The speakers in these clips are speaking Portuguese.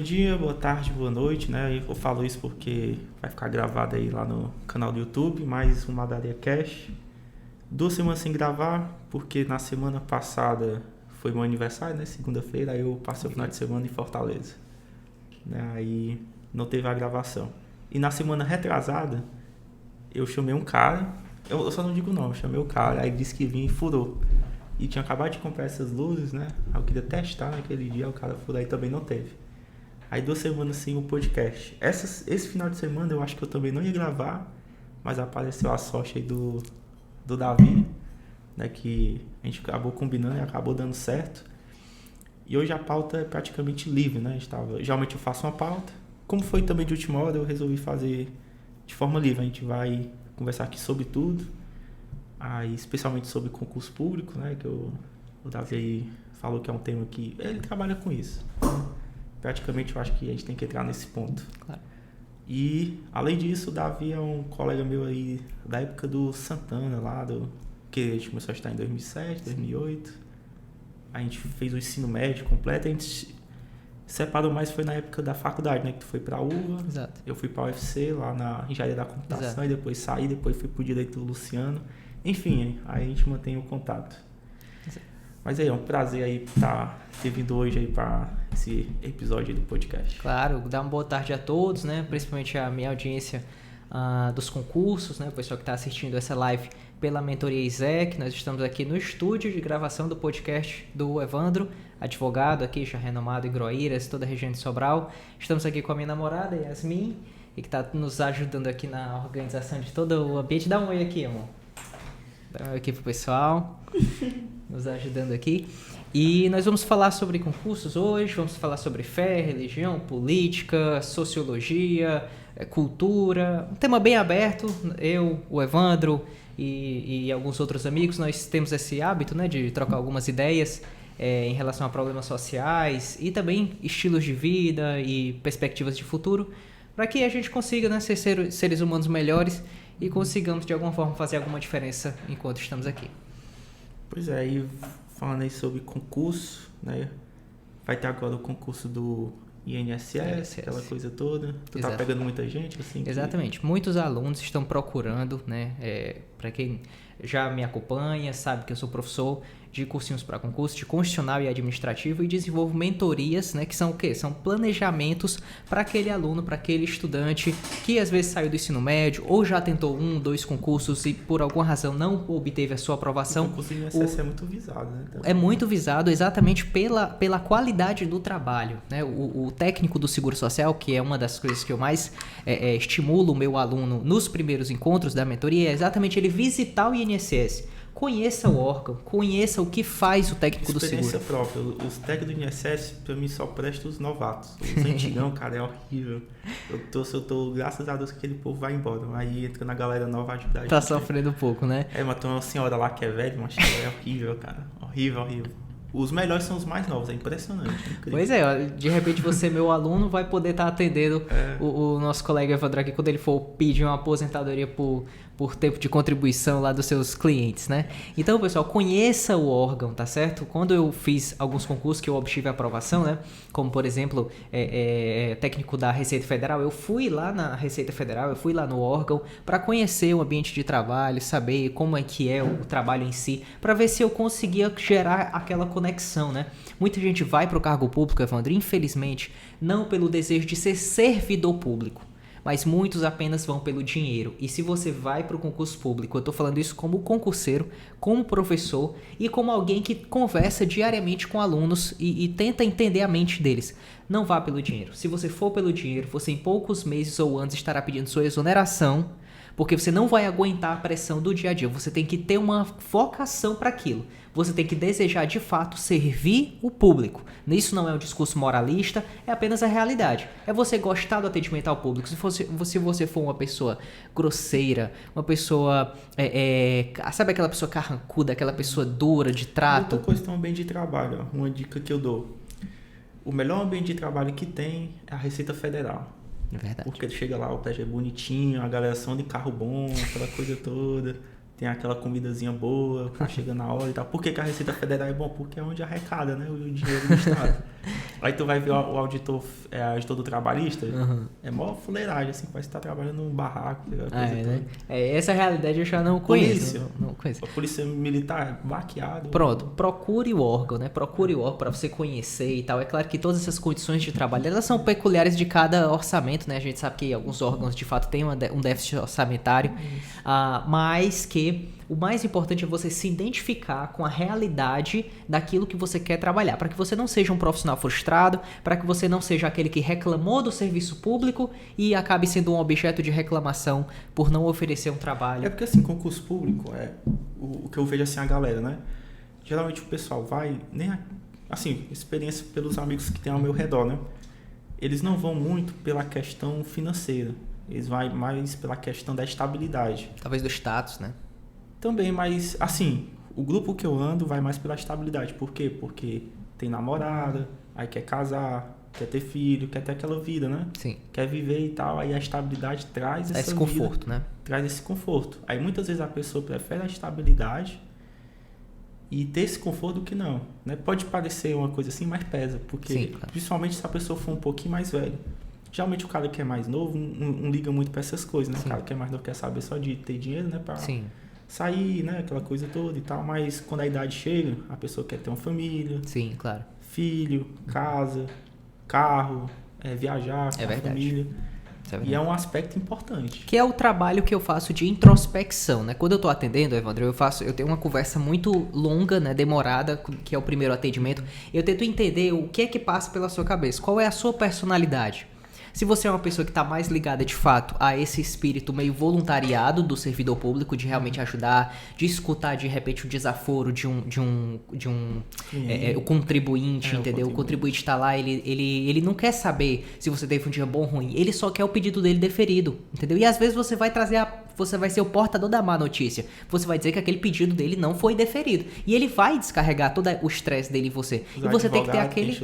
dia, boa tarde, boa noite, né? Eu falo isso porque vai ficar gravado aí lá no canal do YouTube, mais um Madaria Cash. 2 semanas sem gravar, porque na semana passada foi meu aniversário, né? Segunda-feira, aí eu passei o final de semana em Fortaleza. Né? Aí não teve a gravação. E na semana retrasada, eu chamei um cara, eu só não digo o nome, eu chamei o cara, aí ele disse que vinha e furou. E tinha acabado de comprar essas luzes, né? Aí eu queria testar naquele dia, o cara furou, aí também não teve. Aí 2 semanas sem o podcast. Esse final de semana eu acho que eu também não ia gravar, mas apareceu a sorte aí do Davi, né? Que a gente acabou combinando e acabou dando certo. E hoje a pauta é praticamente livre, né? Geralmente eu faço uma pauta. Como foi também de última hora, eu resolvi fazer de forma livre. A gente vai conversar aqui sobre tudo. Aí, especialmente sobre concurso público, né? Que o Davi aí falou que é um tema que ele trabalha com isso. Praticamente eu acho que a gente tem que entrar nesse ponto. Claro. E, além disso, o Davi é um colega meu aí da época do Santana, lá que a gente começou a estudar em 2007, 2008. A gente fez o ensino médio completo, a gente separou mais foi na época da faculdade, né? Que tu foi pra UVA, Exato. Eu fui pra UFC, lá na Engenharia da Computação. Exato. E depois saí, depois fui pro Direito do Luciano. Enfim, aí a gente mantém o contato. Exato. Mas aí, é um prazer aí ter vindo hoje aí para esse episódio aí do podcast. Claro, dar uma boa tarde a todos, né? Principalmente a minha audiência dos concursos, né? O pessoal que está assistindo essa live pela Mentoria ISEC. Nós estamos aqui no estúdio de gravação do podcast do Evandro, advogado aqui, já renomado em Groíras, toda a região de Sobral. Estamos aqui com a minha namorada, Yasmin, e que está nos ajudando aqui na organização de todo o ambiente. Dá um oi aqui, amor. Dá um oi aqui pro pessoal, nos ajudando aqui. E nós vamos falar sobre concursos hoje, vamos falar sobre fé, religião, política, sociologia, cultura, um tema bem aberto. Eu, o Evandro e alguns outros amigos, nós temos esse hábito, né, de trocar algumas ideias em relação a problemas sociais e também estilos de vida e perspectivas de futuro, para que a gente consiga, né, ser seres humanos melhores e consigamos de alguma forma fazer alguma diferença enquanto estamos aqui. Pois é, e falando aí sobre concurso, né? Vai ter agora o concurso do INSS, aquela coisa toda. Tu tá pegando muita gente, assim? Exatamente. Muitos alunos estão procurando, né? Para quem já me acompanha, sabe que eu sou professor de cursinhos para concurso, de constitucional e administrativo, e desenvolvo mentorias, né? Que são o quê? São planejamentos para aquele aluno, para aquele estudante que às vezes saiu do ensino médio ou já tentou 1, 2 concursos e por alguma razão não obteve a sua aprovação. O concurso do INSS é muito visado, né? Também. É muito visado exatamente pela qualidade do trabalho, né? O técnico do Seguro Social, que é uma das coisas que eu mais estimulo o meu aluno nos primeiros encontros da mentoria, é exatamente ele visitar o INSS. Conheça o órgão, conheça o que faz o técnico do seguro. Experiência própria. Os técnicos do INSS, pra mim, só prestam os novatos. Os antigão, cara, é horrível. Eu tô, graças a Deus, que aquele povo vai embora. Aí entra na galera nova ajudar a gente. Tá sofrendo um pouco, né? Mas tem uma senhora lá que é velha, mas é horrível, cara. Horrível. Os melhores são os mais novos, é impressionante. Incrível. Pois é, ó, de repente você, meu aluno, vai poder estar atendendo o nosso colega Evandro aqui quando ele for pedir uma aposentadoria por tempo de contribuição lá dos seus clientes, né? Então, pessoal, conheça o órgão, tá certo? Quando eu fiz alguns concursos que eu obtive aprovação, né? Como, por exemplo, técnico da Receita Federal, eu fui lá na Receita Federal, eu fui lá no órgão para conhecer o ambiente de trabalho, saber como é que é o trabalho em si, para ver se eu conseguia gerar aquela conexão, né? Muita gente vai para o cargo público, Evandro, infelizmente, não pelo desejo de ser servidor público, mas muitos apenas vão pelo dinheiro. E se você vai para o concurso público, eu estou falando isso como concurseiro, como professor e como alguém que conversa diariamente com alunos e tenta entender a mente deles. Não vá pelo dinheiro. Se você for pelo dinheiro, você em poucos meses ou anos estará pedindo sua exoneração, porque você não vai aguentar a pressão do dia a dia. Você tem que ter uma vocação para aquilo. Você tem que desejar de fato servir o público. Isso não é um discurso moralista, é apenas a realidade. É você gostar do atendimento ao público. Se você for uma pessoa grosseira, uma pessoa, sabe aquela pessoa carrancuda, aquela pessoa dura de trato. Outra coisa tem um ambiente de trabalho, ó, uma dica que eu dou. O melhor ambiente de trabalho que tem é a Receita Federal. É verdade. Porque chega lá, o prédio é bonitinho, a galera são de carro bom, aquela coisa toda. Tem aquela comidazinha boa, chega na hora e tal. Por que a Receita Federal é bom? Porque é onde arrecada, né, o dinheiro do Estado. Aí tu vai ver o auditor, auditor do trabalhista, Uhum. é mó fuleiragem, assim, parece que tá trabalhando num barraco. Coisa né? toda. Essa realidade eu já não Polícia. conheço. Não conheço. A polícia militar, baqueado. Pronto, procure o órgão, né? Procure o órgão para você conhecer e tal. É claro que todas essas condições de trabalho, elas são peculiares de cada orçamento, né? A gente sabe que alguns órgãos, de fato, têm um déficit orçamentário, mas que o mais importante é você se identificar com a realidade daquilo que você quer trabalhar, para que você não seja um profissional frustrado, para que você não seja aquele que reclamou do serviço público e acabe sendo um objeto de reclamação por não oferecer um trabalho. É porque, assim, concurso público, o que eu vejo, assim, a galera, né? Geralmente o pessoal vai, assim, experiência pelos amigos que tem ao meu redor, né? Eles não vão muito pela questão financeira, eles vão mais pela questão da estabilidade. Talvez do status, né? Também, mas, assim, o grupo que eu ando vai mais pela estabilidade. Por quê? Porque tem namorada, aí quer casar, quer ter filho, quer ter aquela vida, né? Sim. Quer viver e tal, aí a estabilidade traz esse conforto, né? Traz esse conforto. Aí muitas vezes a pessoa prefere a estabilidade e ter esse conforto do que não, né? Pode parecer uma coisa assim, mas pesa, porque Sim, claro. Principalmente se a pessoa for um pouquinho mais velho. Geralmente o cara que é mais novo não liga muito para essas coisas, né? Sim. O cara que é mais novo quer saber só de ter dinheiro, né? Pra Sim. sair, né? Aquela coisa toda e tal, mas quando a idade chega, a pessoa quer ter uma família, Sim, claro. filho, casa, carro, viajar com a verdade. família. Isso é E verdade. é um aspecto importante. Que é o trabalho que eu faço de introspecção, né? Quando eu tô atendendo, Evandro, eu tenho uma conversa muito longa, né? Demorada, que é o primeiro atendimento. Eu tento entender o que é que passa pela sua cabeça, qual é a sua personalidade. Se você é uma pessoa que está mais ligada de fato a esse espírito meio voluntariado do servidor público, de realmente ajudar, de escutar de repente o desaforo o contribuinte, entendeu? O contribuinte está lá, ele não quer saber se você teve um dia bom ou ruim, ele só quer o pedido dele deferido, entendeu? E às vezes você vai você vai ser o portador da má notícia. Você vai dizer que aquele pedido dele não foi deferido. E ele vai descarregar todo o estresse dele em você. E você tem que ter aquele...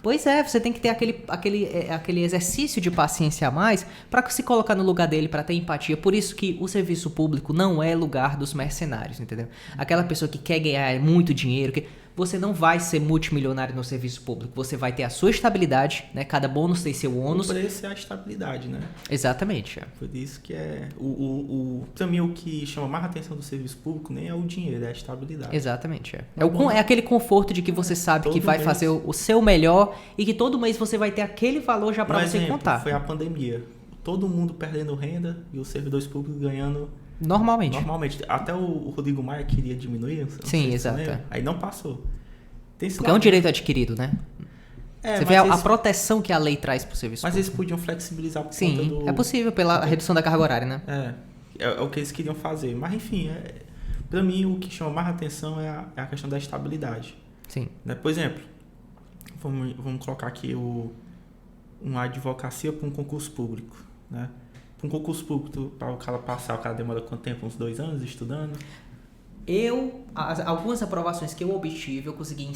Pois é, você tem que ter aquele exercício de paciência a mais para se colocar no lugar dele, para ter empatia. Por isso que o serviço público não é lugar dos mercenários, entendeu? Aquela pessoa que quer ganhar muito dinheiro, você não vai ser multimilionário no serviço público. Você vai ter a sua estabilidade, né? Cada bônus tem seu ônus. O preço é a estabilidade, né? Exatamente. Por isso que também o que chama mais atenção do serviço público nem é o dinheiro, é a estabilidade. Exatamente. É aquele conforto de que você sabe que vai fazer o seu melhor e que todo mês você vai ter aquele valor já para você contar. Foi a pandemia. Todo mundo perdendo renda e os servidores públicos ganhando... Normalmente. Até o Rodrigo Maia queria diminuir. Sim, exato. Aí não passou. Porque é um direito adquirido, né? Você vê a proteção que a lei traz pro serviço público. Mas eles podiam flexibilizar por conta do... é possível pela redução da carga horária, né? É o que eles queriam fazer. Mas enfim, pra mim o que chama mais atenção é a questão da estabilidade. Sim. Né? Por exemplo, vamos colocar aqui uma advocacia para um concurso público, né? Um concurso público, para o cara passar, o cara demora quanto tempo? Uns 2 anos estudando? Algumas aprovações que eu obtive, eu consegui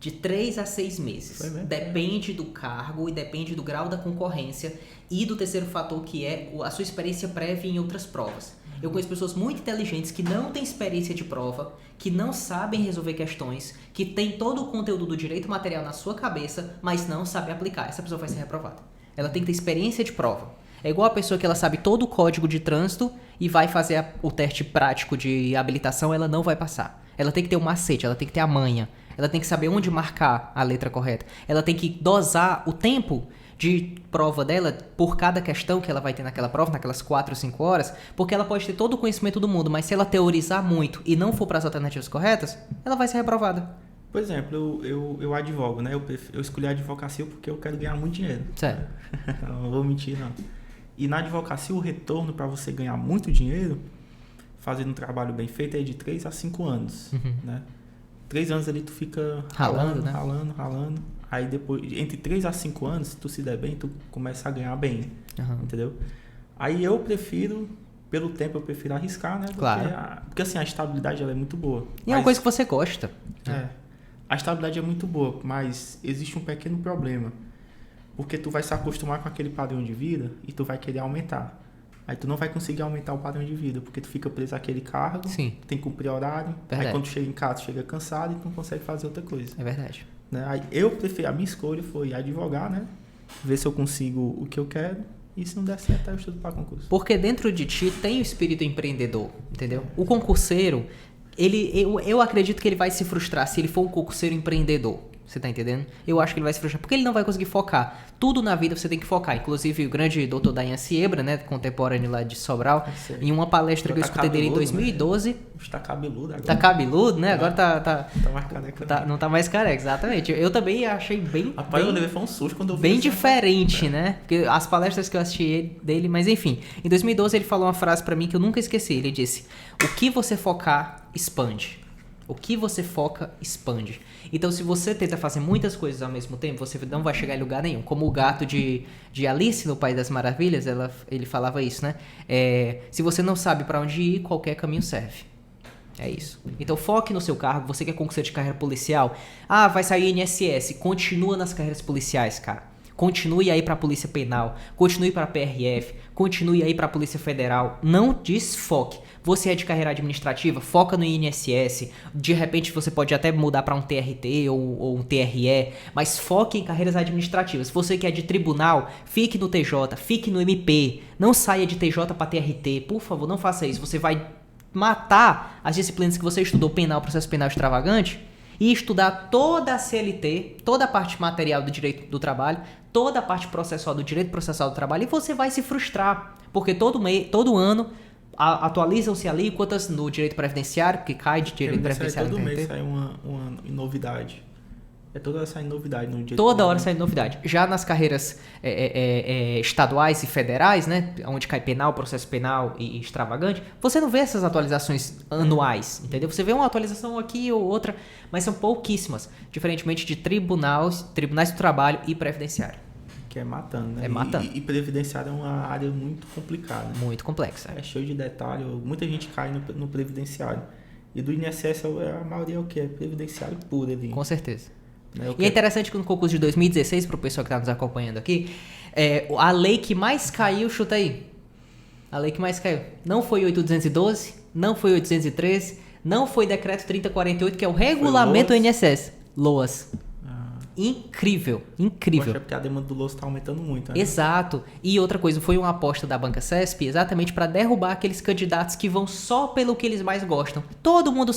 de 3 a 6 meses. Foi mesmo? Depende do cargo e depende do grau da concorrência e do terceiro fator, que é a sua experiência prévia em outras provas. Eu conheço pessoas muito inteligentes que não têm experiência de prova, que não sabem resolver questões, que têm todo o conteúdo do direito material na sua cabeça, mas não sabem aplicar. Essa pessoa vai ser reprovada. Ela tem que ter experiência de prova. É igual a pessoa que ela sabe todo o código de trânsito e vai fazer o teste prático de habilitação, ela não vai passar. Ela tem que ter o macete, ela tem que ter a manha, ela tem que saber onde marcar a letra correta. Ela tem que dosar o tempo de prova dela por cada questão que ela vai ter naquela prova, naquelas 4 ou 5 horas, porque ela pode ter todo o conhecimento do mundo, mas se ela teorizar muito e não for para as alternativas corretas, ela vai ser reprovada. Por exemplo, eu advogo, né? Eu escolhi a advocacia porque eu quero ganhar muito dinheiro. Sério? Não vou mentir, não. E na advocacia, o retorno para você ganhar muito dinheiro, fazendo um trabalho bem feito, é de 3 a 5 anos. Né? 3 anos ali tu fica ralando. Aí depois, entre 3 a 5 anos, se tu se der bem, tu começa a ganhar bem. Entendeu? Aí pelo tempo, eu prefiro arriscar, né? Porque assim, a estabilidade ela é muito boa. E é uma coisa que você gosta. A estabilidade é muito boa, mas existe um pequeno problema. Porque tu vai se acostumar com aquele padrão de vida e tu vai querer aumentar. Aí tu não vai conseguir aumentar o padrão de vida, porque tu fica preso àquele cargo, Sim. tem que cumprir horário. Verdade. Aí quando tu chega em casa, tu chega cansado e tu não consegue fazer outra coisa. É verdade. né? Aí a minha escolha foi advogar, né? Ver se eu consigo o que eu quero. E se não der certo, eu estudo para concurso. Porque dentro de ti tem o espírito empreendedor, entendeu? O concurseiro, eu acredito que ele vai se frustrar se ele for um concurseiro empreendedor. Você tá entendendo? Eu acho que ele vai se frustrar, porque ele não vai conseguir focar. Tudo na vida você tem que focar. Inclusive, o grande Dr. Dayan Siebra, né, contemporâneo lá de Sobral, em uma palestra que eu escutei dele em 2012... Né? Tá cabeludo agora. Tá cabeludo, né? Agora tá mais careca. Não tá mais careca, exatamente. Eu também achei bem... Rapaz, eu levei foi um susto quando eu vi bem diferente, né? Porque as palestras que eu assisti dele... Mas, enfim. Em 2012, ele falou uma frase pra mim que eu nunca esqueci. Ele disse, o que você focar, expande. O que você foca, expande. Então, se você tenta fazer muitas coisas ao mesmo tempo, você não vai chegar em lugar nenhum. Como o gato de Alice no País das Maravilhas, ele falava isso, né? Se você não sabe para onde ir, qualquer caminho serve. É isso. Então, foque no seu cargo. Você quer concurso de carreira policial? Ah, vai sair INSS. Continua nas carreiras policiais, cara. Continue aí para a Polícia Penal. Continue para a PRF. Continue aí para a Polícia Federal. Não desfoque. Você é de carreira administrativa, foca no INSS. De repente você pode até mudar para um TRT ou um TRE, mas foque em carreiras administrativas. Se você que é de tribunal, fique no TJ, fique no MP. Não saia de TJ para TRT. Por favor, não faça isso. Você vai matar as disciplinas que você estudou, penal, processo penal extravagante, e estudar toda a CLT, toda a parte material do direito do trabalho, toda a parte processual do direito processual do trabalho, e você vai se frustrar, porque todo ano atualizam-se ali quantas no direito previdenciário, que cai de direito previdenciário. Todo mês sai uma novidade. É toda hora sai novidade no direito. Toda hora sai novidade. Já nas carreiras estaduais e federais, né, onde cai penal, processo penal e extravagante, você não vê essas atualizações anuais, entendeu? Você vê uma atualização aqui ou outra, mas são pouquíssimas, diferentemente de tribunais do trabalho e previdenciário. Que é matando, né? É matando. E previdenciário é uma área muito complicada. Muito complexa. É cheio de detalhe. Muita gente cai no previdenciário. E do INSS, a maioria é o que? É previdenciário puro ali. Com certeza. E é interessante que no concurso de 2016, para o pessoal que está nos acompanhando aqui, a lei que mais caiu, chuta aí. A lei que mais caiu. Não foi 812, não foi 813, não foi decreto 3048, que é o regulamento do INSS. LOAS. Incrível. Poxa, porque a demanda do LOAS está aumentando muito, né? Exato. E outra coisa, foi uma aposta da Banca CESP exatamente para derrubar aqueles candidatos que vão só pelo que eles mais gostam. Todo mundo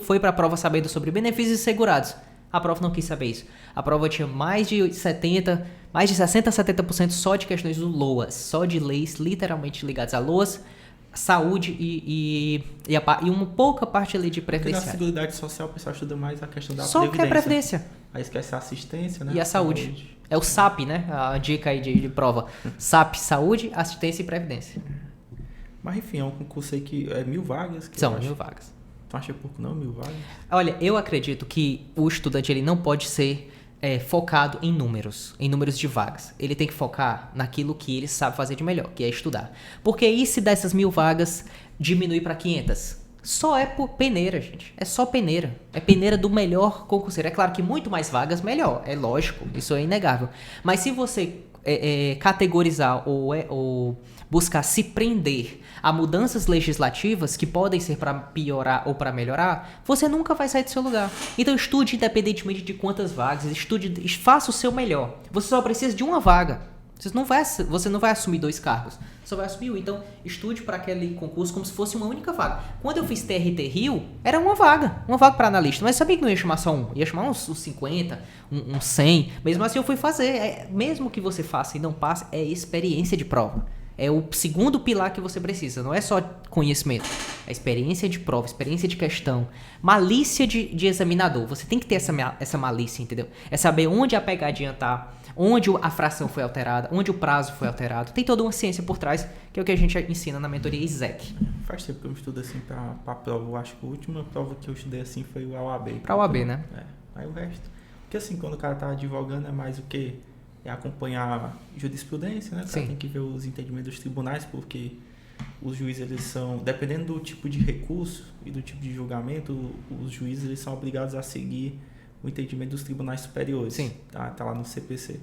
foi para a prova sabendo sobre benefícios segurados. A prova não quis saber isso. A prova tinha mais de 60% a 70% só de questões do LOAS, só de leis literalmente ligadas a LOAS, saúde e uma pouca parte ali de previdência. Porque na Seguridade Social o pessoal estuda mais a questão da só previdência. Só que é previdência. Aí esquece a assistência, né? E a saúde. É o SAP, né? A dica aí de prova. SAP, saúde, assistência e previdência. Mas enfim, é um concurso aí que é 1.000 vagas. São 1.000 vagas. Tu acha pouco não, 1.000 vagas? Olha, eu acredito que o estudante ele não pode ser focado em números de vagas. Ele tem que focar naquilo que ele sabe fazer de melhor, que é estudar. Porque aí se dessas 1.000 vagas diminuir para 500, só é por peneira, gente. É só peneira. É peneira do melhor concurseiro. É claro que muito mais vagas, melhor. É lógico, isso é inegável. Mas se você categorizar ou buscar se prender a mudanças legislativas que podem ser para piorar ou para melhorar, você nunca vai sair do seu lugar. Então estude independentemente de quantas vagas, faça o seu melhor. Você só precisa de uma vaga. Você não vai assumir 2 cargos, só vai assumir um. Então estude para aquele concurso como se fosse uma única vaga. Quando eu fiz TRT Rio, era uma vaga para analista, mas sabia que não ia chamar só um, ia chamar uns 50, uns 100. Mesmo assim eu fui fazer. Mesmo que você faça e não passe, é experiência de prova. É o segundo pilar que você precisa, não é só conhecimento. É experiência de prova, experiência de questão, malícia de examinador. Você tem que ter essa malícia, entendeu? É saber onde a pegadinha tá, onde a fração foi alterada, onde o prazo foi alterado. Tem toda uma ciência por trás, que é o que a gente ensina na mentoria ISEC. Faz tempo que eu estudo assim pra prova. Eu acho que a última prova que eu estudei assim foi o OAB. Pra OAB, né? Aí o resto. Porque assim, quando o cara tá advogando é mais o quê? É acompanhar jurisprudência, né? O cara tem que ver os entendimentos dos tribunais, porque os juízes, eles são, dependendo do tipo de recurso e do tipo de julgamento, os juízes, eles são obrigados a seguir o entendimento dos tribunais superiores. Sim. Tá lá no CPC.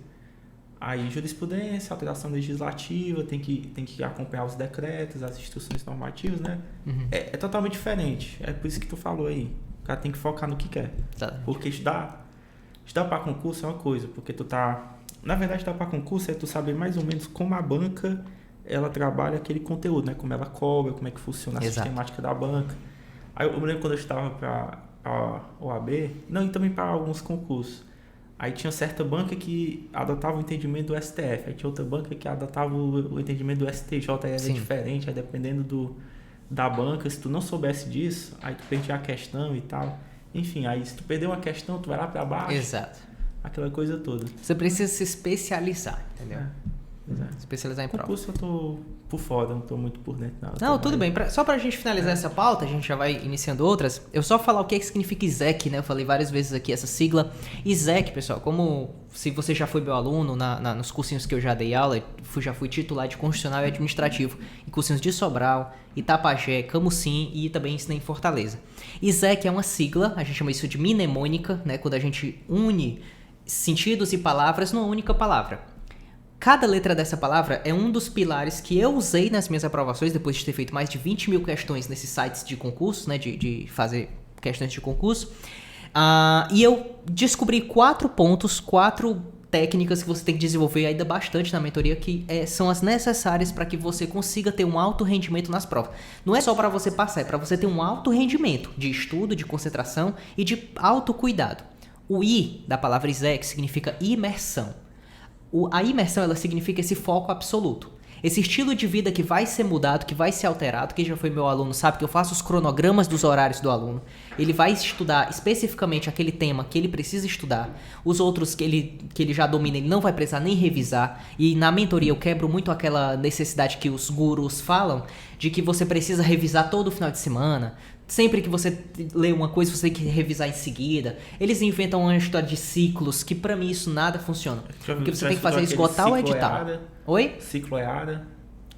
Aí, jurisprudência, alteração legislativa, tem que acompanhar os decretos, as instruções normativas, né? Uhum. É totalmente diferente. É por isso que tu falou aí. O cara tem que focar no que quer. Tá. Porque estudar Estudar para concurso é uma coisa, porque tu tá... Na verdade, estudar para concurso é tu saber mais ou menos como a banca ela trabalha aquele conteúdo, né? Como ela cobra, como é que funciona a sistemática da banca. Aí eu me lembro quando eu estava para a OAB, não, e também para alguns concursos. Aí tinha certa banca que adotava o entendimento do STF, aí tinha outra banca que adotava o entendimento do STJ, aí era diferente, aí dependendo da banca, se tu não soubesse disso, aí tu perdia a questão e tal. Enfim, aí se tu perder uma questão, tu vai lá para baixo. Exato. Aquela coisa toda. Você precisa se especializar, entendeu? Exato. Especializar em prova. Concurso eu tô por fora, não tô muito por dentro. Não, tudo bem. Só pra gente finalizar essa pauta, a gente já vai iniciando outras. Eu só falar o que significa ISEC, né? Eu falei várias vezes aqui essa sigla. ISEC, pessoal, como se você já foi meu aluno nos cursinhos que eu já dei aula, já fui titular de Constitucional e Administrativo em cursinhos de Sobral, Itapajé, Camusim e também ensinei em Fortaleza. ISEC é uma sigla, a gente chama isso de mnemônica, né? Quando a gente une sentidos e palavras numa única palavra. Cada letra dessa palavra é um dos pilares que eu usei nas minhas aprovações, depois de ter feito mais de 20 mil questões nesses sites de concurso, né, de fazer questões de concurso. E eu descobri 4 pontos, 4 técnicas que você tem que desenvolver ainda bastante na mentoria, que são as necessárias para que você consiga ter um alto rendimento nas provas. Não é só para você passar, é para você ter um alto rendimento de estudo, de concentração e de autocuidado. O I da palavra ISEC significa imersão. A imersão, ela significa esse foco absoluto. Esse estilo de vida que vai ser mudado, que vai ser alterado. Quem já foi meu aluno sabe que eu faço os cronogramas dos horários do aluno. Ele vai estudar especificamente aquele tema que ele precisa estudar. Os outros que ele já domina, ele não vai precisar nem revisar. E na mentoria eu quebro muito aquela necessidade que os gurus falam, de que você precisa revisar todo final de semana. Sempre que você lê uma coisa, você tem que revisar em seguida. Eles inventam uma história de ciclos, que pra mim isso nada funciona. Porque você tem que fazer esgotar o edital. Oi? Ciclo EADA.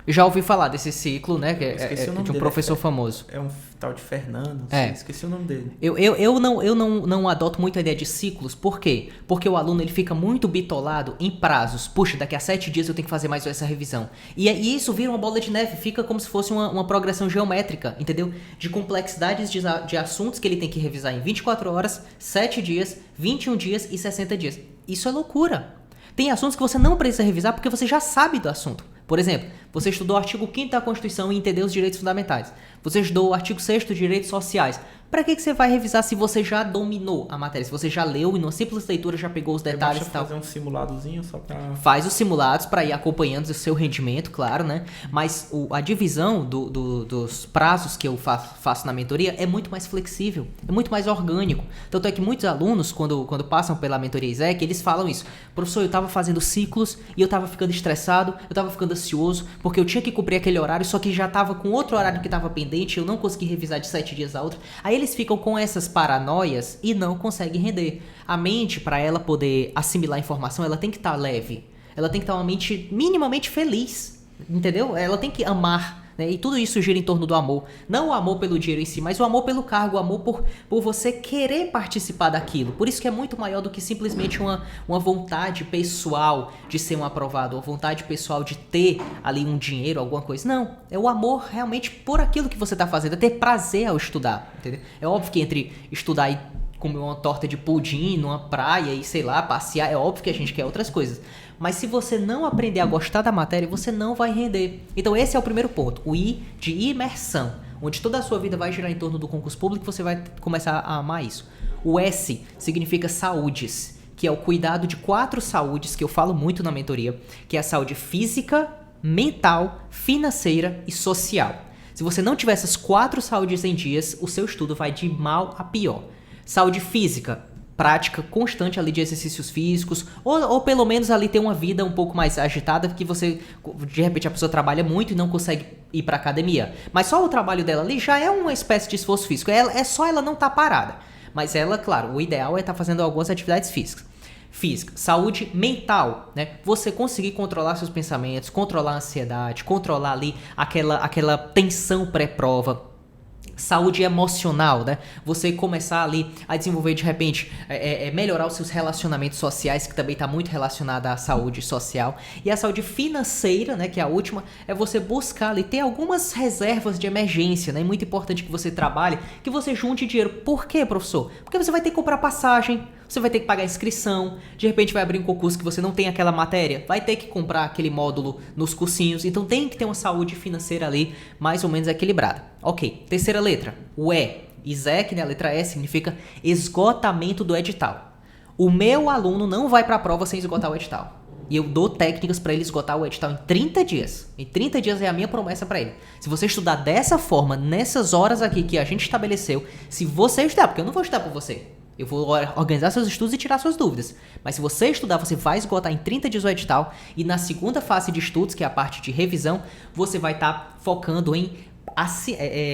Já ouvi falar desse ciclo, né? Que é de um professor famoso. É um tal de Fernando, esqueci o nome dele. Eu não adoto muito a ideia de ciclos. Por quê? Porque o aluno ele fica muito bitolado em prazos. Puxa, daqui a 7 dias eu tenho que fazer mais essa revisão. E isso vira uma bola de neve, fica como se fosse uma progressão geométrica, entendeu? De complexidades de assuntos que ele tem que revisar em 24 horas, 7 dias, 21 dias e 60 dias. Isso é loucura. Tem assuntos que você não precisa revisar porque você já sabe do assunto. Por exemplo, você estudou o artigo 5º da Constituição e entendeu os direitos fundamentais. Você estudou o artigo 6º de direitos sociais. Para que você vai revisar se você já dominou a matéria? Se você já leu e numa simples leitura já pegou os detalhes e tal. Fazer um simuladozinho só para... Faz os simulados para ir acompanhando o seu rendimento, claro, né? Mas a divisão dos prazos que eu faço na mentoria é muito mais flexível, é muito mais orgânico. Tanto é que muitos alunos, quando passam pela mentoria ISEC, eles falam isso. Professor, eu estava fazendo ciclos e eu estava ficando estressado, eu estava ficando ansioso, porque eu tinha que cumprir aquele horário, só que já estava com outro horário que estava pendente, eu não consegui revisar de 7 dias a outro. Aí eles ficam com essas paranoias e não conseguem render. A mente, para ela poder assimilar a informação, ela tem que estar leve. Ela tem que estar uma mente minimamente feliz, entendeu? Ela tem que amar, né? E tudo isso gira em torno do amor. Não o amor pelo dinheiro em si, mas o amor pelo cargo, o amor por você querer participar daquilo. Por isso que é muito maior do que simplesmente uma vontade pessoal de ser um aprovado, uma vontade pessoal de ter ali um dinheiro, alguma coisa. Não, é o amor realmente por aquilo que você está fazendo, é ter prazer ao estudar, entendeu? É óbvio que entre estudar e comer uma torta de pudim numa praia e, sei lá, passear, é óbvio que a gente quer outras coisas. Mas se você não aprender a gostar da matéria, você não vai render. Então esse é o primeiro ponto, o I de imersão, onde toda a sua vida vai girar em torno do concurso público, você vai começar a amar isso. O S significa saúdes, que é o cuidado de 4 saúdes que eu falo muito na mentoria, que é a saúde física, mental, financeira e social. Se você não tiver essas 4 saúdes em dias, o seu estudo vai de mal a pior. Saúde física, prática constante ali de exercícios físicos, ou pelo menos ali ter uma vida um pouco mais agitada, que você, de repente a pessoa trabalha muito e não consegue ir pra academia. Mas só o trabalho dela ali já é uma espécie de esforço físico, é só ela não tá parada. Mas ela, claro, o ideal é estar fazendo algumas atividades físicas. Saúde mental, né? Você conseguir controlar seus pensamentos, controlar a ansiedade, controlar ali aquela tensão pré-prova. Saúde emocional, né? Você começar ali a desenvolver de repente, melhorar os seus relacionamentos sociais, que também está muito relacionada à saúde social. E a saúde financeira, né? Que é a última, é você buscar ali ter algumas reservas de emergência, né? É muito importante que você trabalhe, que você junte dinheiro. Por quê, professor? Porque você vai ter que comprar passagem, você vai ter que pagar inscrição, de repente vai abrir um concurso que você não tem aquela matéria, vai ter que comprar aquele módulo nos cursinhos, então tem que ter uma saúde financeira ali mais ou menos equilibrada. Ok, terceira letra, o E. ISEC, né, a letra E significa esgotamento do edital. O meu aluno não vai para a prova sem esgotar o edital. E eu dou técnicas para ele esgotar o edital em 30 dias. Em 30 dias é a minha promessa para ele. Se você estudar dessa forma, nessas horas aqui que a gente estabeleceu, se você estudar, porque eu não vou estudar por você, eu vou organizar seus estudos e tirar suas dúvidas. Mas se você estudar, você vai esgotar em 30 dias o edital. E na segunda fase de estudos, que é a parte de revisão, você vai estar focando em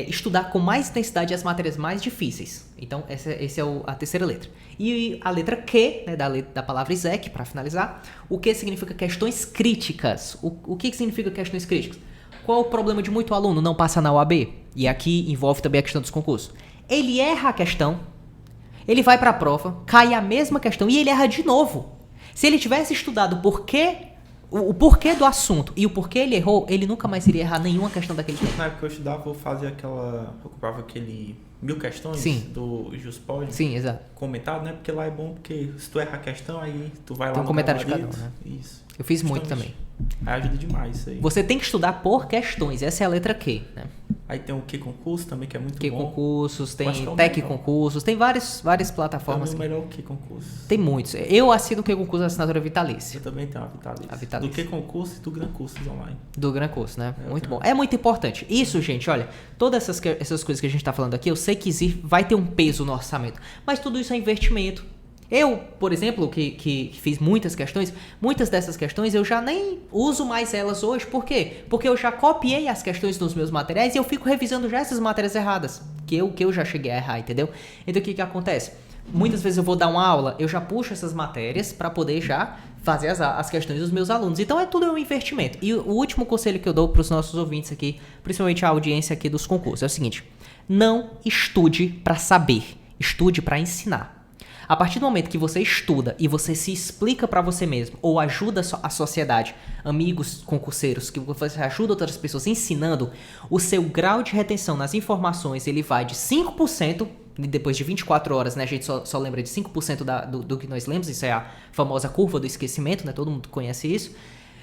estudar com mais intensidade as matérias mais difíceis. Então, essa é a terceira letra. E a letra Q, né, da palavra ISEC, para finalizar, o que significa questões críticas. O que significa questões críticas? Qual o problema de muito aluno não passar na OAB? E aqui envolve também a questão dos concursos. Ele erra a questão, ele vai para a prova, cai a mesma questão e ele erra de novo. Se ele tivesse estudado o porquê do assunto e o porquê ele errou, ele nunca mais iria errar nenhuma questão daquele tempo. Na época que eu estudava, eu ocupava aquele 1000 questões. Sim. Do Juspod. Sim, exato. Comentado, né? Porque lá é bom, porque se tu erra a questão, aí tu vai lá tem um no comentário de cada um, né? Isso. Eu fiz muito também. Aí ajuda demais isso aí. Você tem que estudar por questões, essa é a letra Q, né? Aí tem o Q-Concurso também, que é muito bom. Q-Concursos, tem Tec-Concursos, tem várias plataformas. É o melhor Q-Concurso. Tem muitos. Eu assino o Q-Concurso da assinatura vitalícia. Eu também tenho a vitalícia. Do Q-Concurso e do Gran Cursos online. Do Gran Curso, né? Muito bom. É muito importante. Isso, gente, olha, todas essas coisas que a gente tá falando aqui, eu sei que vai ter um peso no orçamento, mas tudo isso é investimento. Eu, por exemplo, que fiz muitas dessas questões eu já nem uso mais elas hoje. Por quê? Porque eu já copiei as questões nos meus materiais e eu fico revisando já essas matérias erradas, que eu já cheguei a errar, entendeu? Então o que acontece? Muitas vezes eu vou dar uma aula, eu já puxo essas matérias para poder já fazer as questões dos meus alunos. Então tudo é um investimento. E o último conselho que eu dou para os nossos ouvintes aqui, principalmente a audiência aqui dos concursos, é o seguinte: não estude para saber, estude para ensinar. A partir do momento que você estuda e você se explica para você mesmo, ou ajuda a sociedade, amigos concurseiros, que você ajuda outras pessoas ensinando, o seu grau de retenção nas informações ele vai de 5%, e depois de 24 horas, né, a gente só lembra de 5% do que nós lemos, isso é a famosa curva do esquecimento, né, todo mundo conhece isso.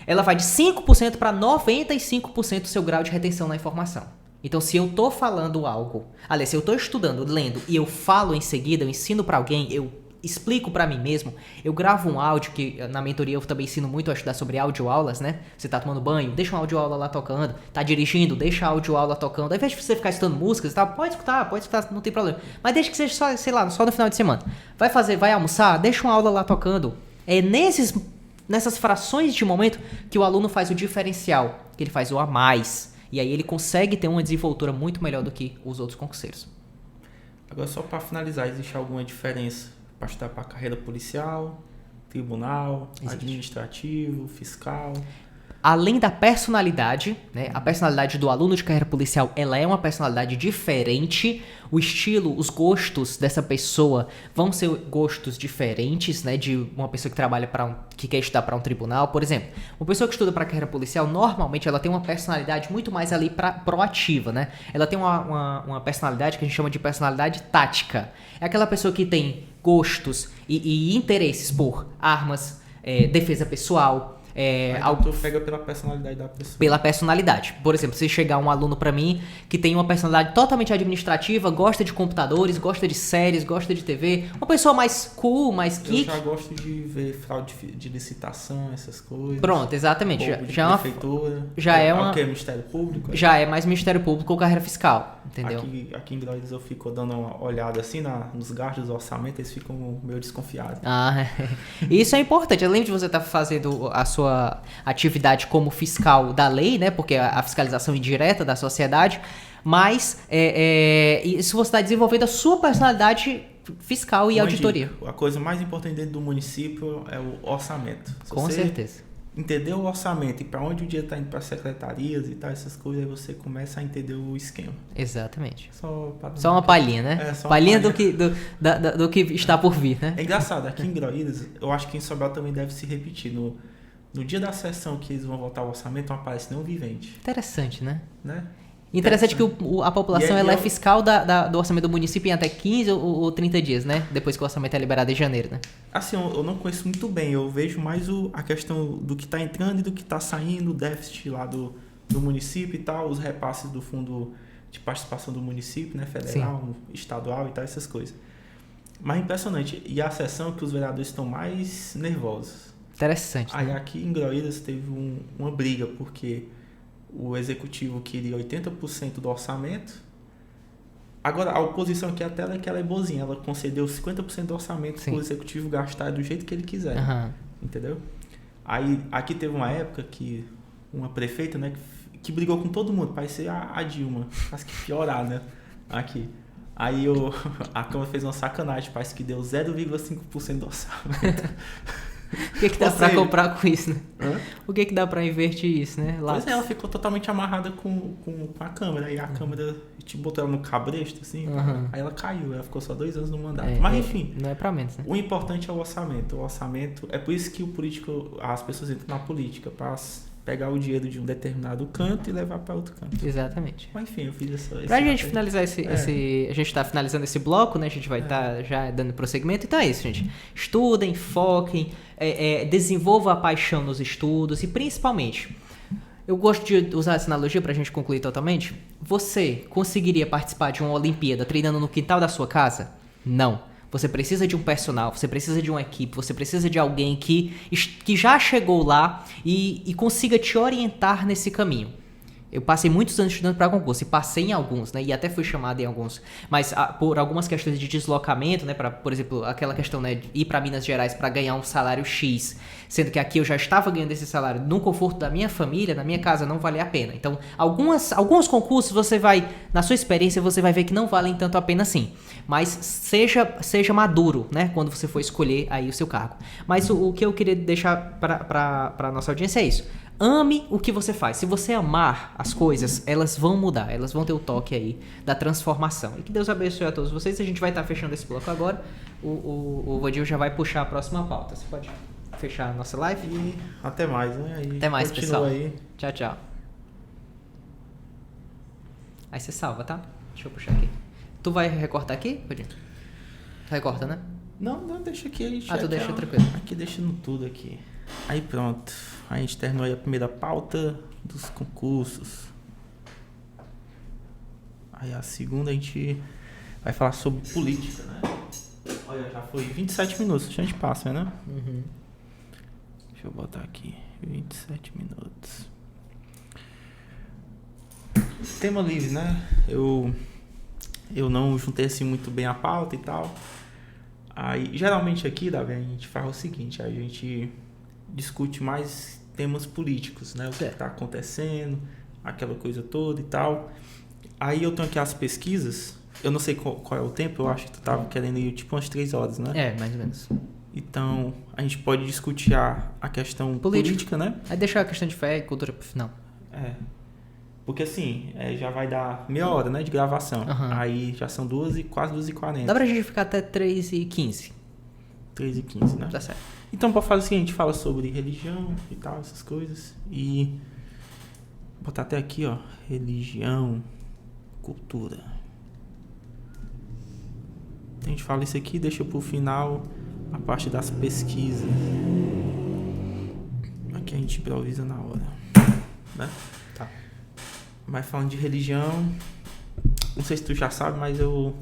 Ela vai de 5% para 95% do seu grau de retenção na informação. Então, se eu tô falando algo, aliás, se eu tô estudando, lendo, e eu falo em seguida, eu ensino para alguém, eu explico para mim mesmo, eu gravo um áudio, que na mentoria eu também ensino muito a estudar sobre audioaulas, né? Você tá tomando banho, deixa uma audioaula lá tocando, tá dirigindo, deixa a audioaula tocando, ao invés de você ficar escutando músicas e tal, pode escutar, não tem problema. Mas deixa que seja só, sei lá, só no final de semana. Vai almoçar, deixa uma aula lá tocando. É nessas frações de momento que o aluno faz o diferencial, que ele faz o a mais. E aí ele consegue ter uma desenvoltura muito melhor do que os outros concurseiros. Agora, só para finalizar, existe alguma diferença para estudar para carreira policial, tribunal, administrativo, fiscal? Além da personalidade, né? A personalidade do aluno de carreira policial, ela é uma personalidade diferente. O estilo, os gostos dessa pessoa vão ser gostos diferentes, né? De uma pessoa que trabalha que quer estudar para um tribunal, por exemplo. Uma pessoa que estuda para carreira policial, normalmente ela tem uma personalidade muito mais ali proativa, né? Ela tem uma personalidade que a gente chama de personalidade tática. É aquela pessoa que tem gostos e interesses por armas, defesa pessoal. Tu pega pela personalidade da pessoa. Pela personalidade. Por exemplo, se chegar um aluno pra mim que tem uma personalidade totalmente administrativa, gosta de computadores, gosta de séries, gosta de TV, uma pessoa mais cool, mais geek. Eu já gosto de ver fraude de licitação, essas coisas. Pronto, exatamente. Já prefeitura. O que é Ministério Público? Já é mais Ministério Público ou carreira fiscal, entendeu? Aqui em Grões eu fico dando uma olhada assim nos gastos do orçamento, eles ficam meio desconfiados. Isso é importante. Além de você estar fazendo a sua atividade como fiscal da lei, né? Porque a fiscalização indireta da sociedade, mas isso você está desenvolvendo a sua personalidade fiscal e auditoria. A coisa mais importante dentro do município é o orçamento. Com certeza. Entender o orçamento e para onde o dinheiro está indo para secretarias e tal, essas coisas, aí você começa a entender o esquema. Exatamente. Só uma palhinha, né? Palhinha do que está por vir, né? É engraçado, aqui em Groíras, eu acho que em Sobral também deve se repetir. No dia da sessão que eles vão votar o orçamento, não aparece nenhum vivente. Interessante, né? Interessante que a população ela é fiscal do orçamento do município em até 15 ou 30 dias, né? Depois que o orçamento é liberado em janeiro, né? Assim, eu não conheço muito bem. Eu vejo mais a questão do que está entrando e do que está saindo, o déficit lá do município e tal, os repasses do fundo de participação do município, né? Federal, estadual e tal, essas coisas. Mas é impressionante. E a sessão que os vereadores estão mais nervosos. Interessante. Aí aqui em Groíras teve uma briga, porque o executivo queria 80% do orçamento. Agora, a oposição aqui até é que ela é boazinha. Ela concedeu 50% do orçamento para o executivo gastar do jeito que ele quiser. Entendeu? Aí, aqui teve uma época que uma prefeita, né, que brigou com todo mundo. Parecia a Dilma. Quase que piorar, né? Aqui. Aí a Câmara fez uma sacanagem. Parece que deu 0,5% do orçamento. O que dá pra comprar com isso, né? O que dá pra invertir isso, né? Pois é, ela ficou totalmente amarrada com a Câmara. Aí a Câmara botou ela no cabresto, assim. Aí ela caiu. Ela ficou só 2 anos no mandato. Mas enfim. Não é pra menos, né? O importante é o orçamento. O orçamento... É por isso que as pessoas entram na política. Pra pegar o dinheiro de um determinado canto e levar para outro canto. Exatamente. Mas enfim, eu fiz essa... Pra gente finalizar a gente tá finalizando esse bloco, né? A gente vai estar já dando prosseguimento. Então é isso, gente. Estudem, foquem, desenvolvam a paixão nos estudos e principalmente... Eu gosto de usar essa analogia pra gente concluir totalmente. Você conseguiria participar de uma Olimpíada treinando no quintal da sua casa? Não. Você precisa de um personal, você precisa de uma equipe, você precisa de alguém que já chegou lá e consiga te orientar nesse caminho. Eu passei muitos anos estudando para concurso e passei em alguns, né? E até fui chamado em alguns. Mas por algumas questões de deslocamento, né? Por exemplo, aquela questão, né, de ir para Minas Gerais para ganhar um salário X, sendo que aqui eu já estava ganhando esse salário no conforto da minha família, na minha casa, não valia a pena. Então, alguns concursos você vai, na sua experiência, você vai ver que não valem tanto a pena assim. Mas seja maduro, né? Quando você for escolher aí o seu cargo. Mas o que eu queria deixar para nossa audiência é isso. Ame o que você faz. Se você amar as coisas, elas vão mudar. Elas vão ter o toque aí da transformação. E que Deus abençoe a todos vocês. A gente vai estar fechando esse bloco agora. O Vadil já vai puxar a próxima pauta. Você pode fechar a nossa live? E até mais, né? Aí até mais, pessoal. Aí. Tchau, tchau. Aí você salva, tá? Deixa eu puxar aqui. Tu vai recortar aqui, Vadil? Recorta, né? Não, deixa aqui. Aí, tu deixa outra coisa. Aqui, deixando tudo aqui. Aí pronto. A gente terminou aí a primeira pauta dos concursos. Aí a segunda a gente vai falar sobre política, né? Olha, já foi 27 minutos, a gente passa, né? Deixa eu botar aqui. 27 minutos. Tema livre, né? Eu não juntei assim muito bem a pauta e tal. Aí, geralmente aqui, Davi, a gente faz o seguinte, a gente discute mais temas políticos, né? O que está acontecendo, aquela coisa toda e tal. Aí eu tenho aqui as pesquisas, eu não sei qual é o tempo, eu acho que tu tava querendo ir tipo umas 3 horas, né? É, mais ou menos. Então, a gente pode discutir a questão política, né? Aí deixar a questão de fé e cultura pro final. Porque assim, já vai dar meia hora, né, de gravação. Aí já são quase 2h40. Dá pra gente ficar até 3h15. 3h15, né? Tá certo. Então, para fazer o seguinte, a gente fala sobre religião e tal, essas coisas. E vou botar até aqui, ó, religião, cultura. A gente fala isso aqui e deixa pro final a parte das pesquisas. Aqui a gente improvisa na hora, né? Tá. Mas falando de religião, não sei se tu já sabe, mas eu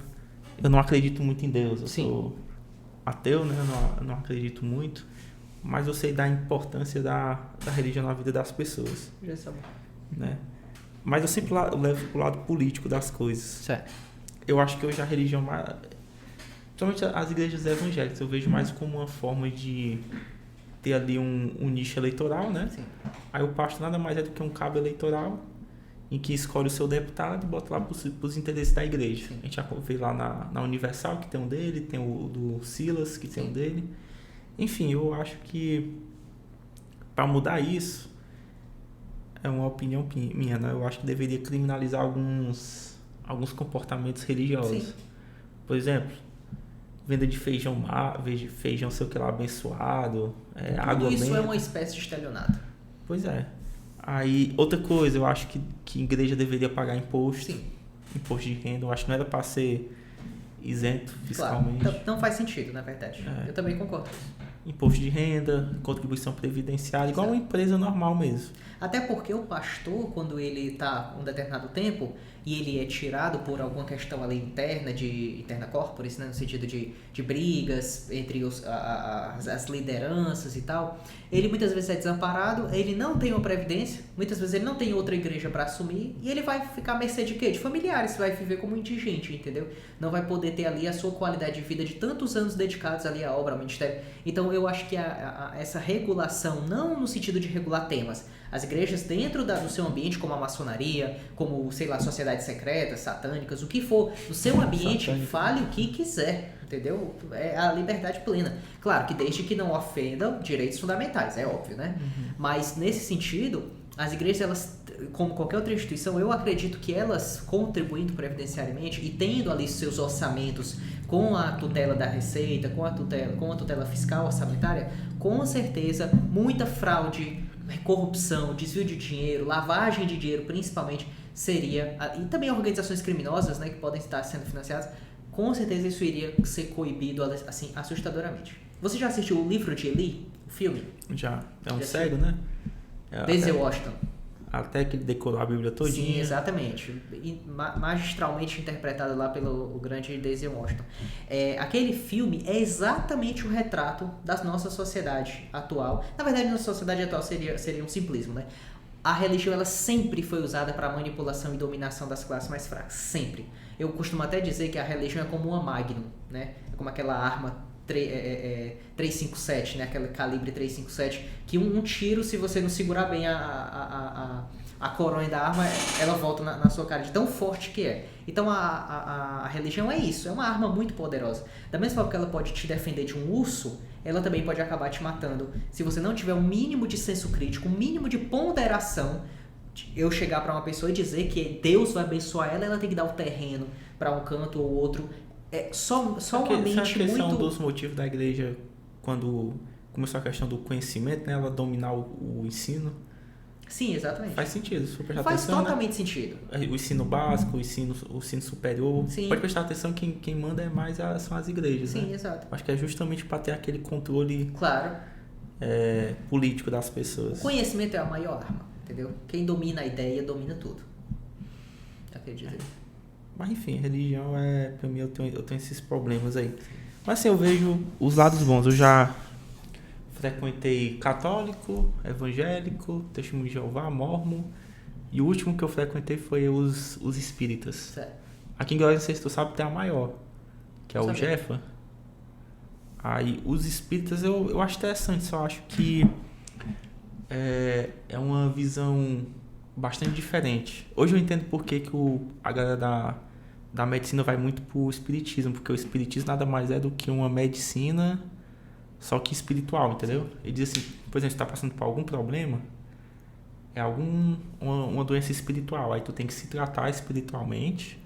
não acredito muito em Deus. Eu sou ateu, né? Eu não acredito muito. Mas eu sei da importância da religião na vida das pessoas. Já sabe. Né? Mas eu sempre levo pro lado político das coisas. Certo. Eu acho que hoje a religião, principalmente as igrejas evangélicas, eu vejo mais como uma forma de ter ali um nicho eleitoral, né? Sim. Aí o pastor nada mais é do que um cabo eleitoral em que escolhe o seu deputado e bota lá pros interesses da igreja. Sim. A gente já vê lá na Universal, que tem um dele, tem o do Silas, que tem um dele. Enfim, eu acho que para mudar isso, é uma opinião minha, né? Eu acho que deveria criminalizar alguns comportamentos religiosos. Sim. Por exemplo, venda de feijão sei o que lá, abençoado, água isso benta. é uma espécie de estelionato. Pois é. Aí, outra coisa, eu acho que igreja deveria pagar imposto. Sim. Imposto de renda. Eu acho que não era para ser isento fiscalmente. Claro. Então, não faz sentido, na verdade. É. Eu também concordo. Imposto de renda, contribuição previdenciária, igual uma empresa normal mesmo. Até porque o pastor, quando ele está um determinado tempo e ele é tirado por alguma questão ali interna corporis, né, no sentido de brigas entre as lideranças e tal, ele muitas vezes é desamparado, ele não tem uma previdência, muitas vezes ele não tem outra igreja para assumir e ele vai ficar à mercê de quê? De familiares, vai viver como indigente, entendeu? Não vai poder ter ali a sua qualidade de vida de tantos anos dedicados ali à obra, ao ministério. Então eu acho que essa regulação, não no sentido de regular temas, as igrejas dentro do seu ambiente, como a maçonaria, como, sei lá, sociedades secretas, satânicas, o que for, no seu ambiente, fale o que quiser, entendeu? É a liberdade plena. Claro que desde que não ofendam direitos fundamentais, é óbvio, né? Mas, nesse sentido, as igrejas, elas, como qualquer outra instituição, eu acredito que elas, contribuindo previdenciariamente e tendo ali seus orçamentos com a tutela da Receita, com a tutela fiscal orçamentária, com certeza, muita fraude, corrupção, desvio de dinheiro, lavagem de dinheiro principalmente, seria, e também organizações criminosas, né, que podem estar sendo financiadas, com certeza isso iria ser coibido assim, assustadoramente. Você já assistiu o Livro de Eli, o filme? Já. É um cego, né? Denzel Washington. Até que ele decorou a Bíblia todinha. Sim, exatamente. E magistralmente interpretado lá pelo grande Denzel Washington. Aquele filme é exatamente o retrato da nossa sociedade atual. Na verdade, nossa sociedade atual seria um simplismo, né? A religião, ela sempre foi usada para manipulação e dominação das classes mais fracas. Sempre. Eu costumo até dizer que a religião é como uma Magnum, né? É como aquela arma 357, né? Aquele calibre 357, que um tiro, se você não segurar bem a coronha da arma, ela volta na sua cara, de tão forte que é. Então a religião é isso, é uma arma muito poderosa. Da mesma forma que ela pode te defender de um urso, ela também pode acabar te matando. Se você não tiver um mínimo de senso crítico, um mínimo de ponderação, eu chegar para uma pessoa e dizer que Deus vai abençoar ela tem que dar o terreno para um canto ou outro. Só uma mente muito... São dos motivos da igreja, quando começou a questão do conhecimento, né, ela dominar o ensino. Sim, exatamente. Faz sentido, se for prestar Faz atenção, totalmente né? sentido. O ensino básico, o ensino superior. Sim. Pode prestar atenção que quem manda são as igrejas. Sim, né? exato. Acho que é justamente para ter aquele controle claro. Político das pessoas. O conhecimento é a maior arma, entendeu? Quem domina a ideia, domina tudo. Acredito. Mas enfim, religião pra mim eu tenho esses problemas aí. Mas assim, eu vejo os lados bons. Eu já frequentei católico, evangélico, testemunho de Jeová, mormon. E o último que eu frequentei foi os espíritas. Certo. Aqui em Goiás, não sei se tu sabe, tem a maior, que é o Jefa. Aí os espíritas eu acho interessante, só acho que é uma visão bastante diferente. Hoje eu entendo por que a galera da medicina vai muito pro espiritismo, porque o espiritismo nada mais é do que uma medicina, só que espiritual, entendeu? Ele diz assim, por exemplo, você tá passando por algum problema, uma doença espiritual, aí tu tem que se tratar espiritualmente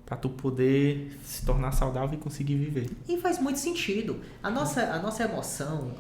para tu poder se tornar saudável e conseguir viver. E faz muito sentido. A nossa emoção,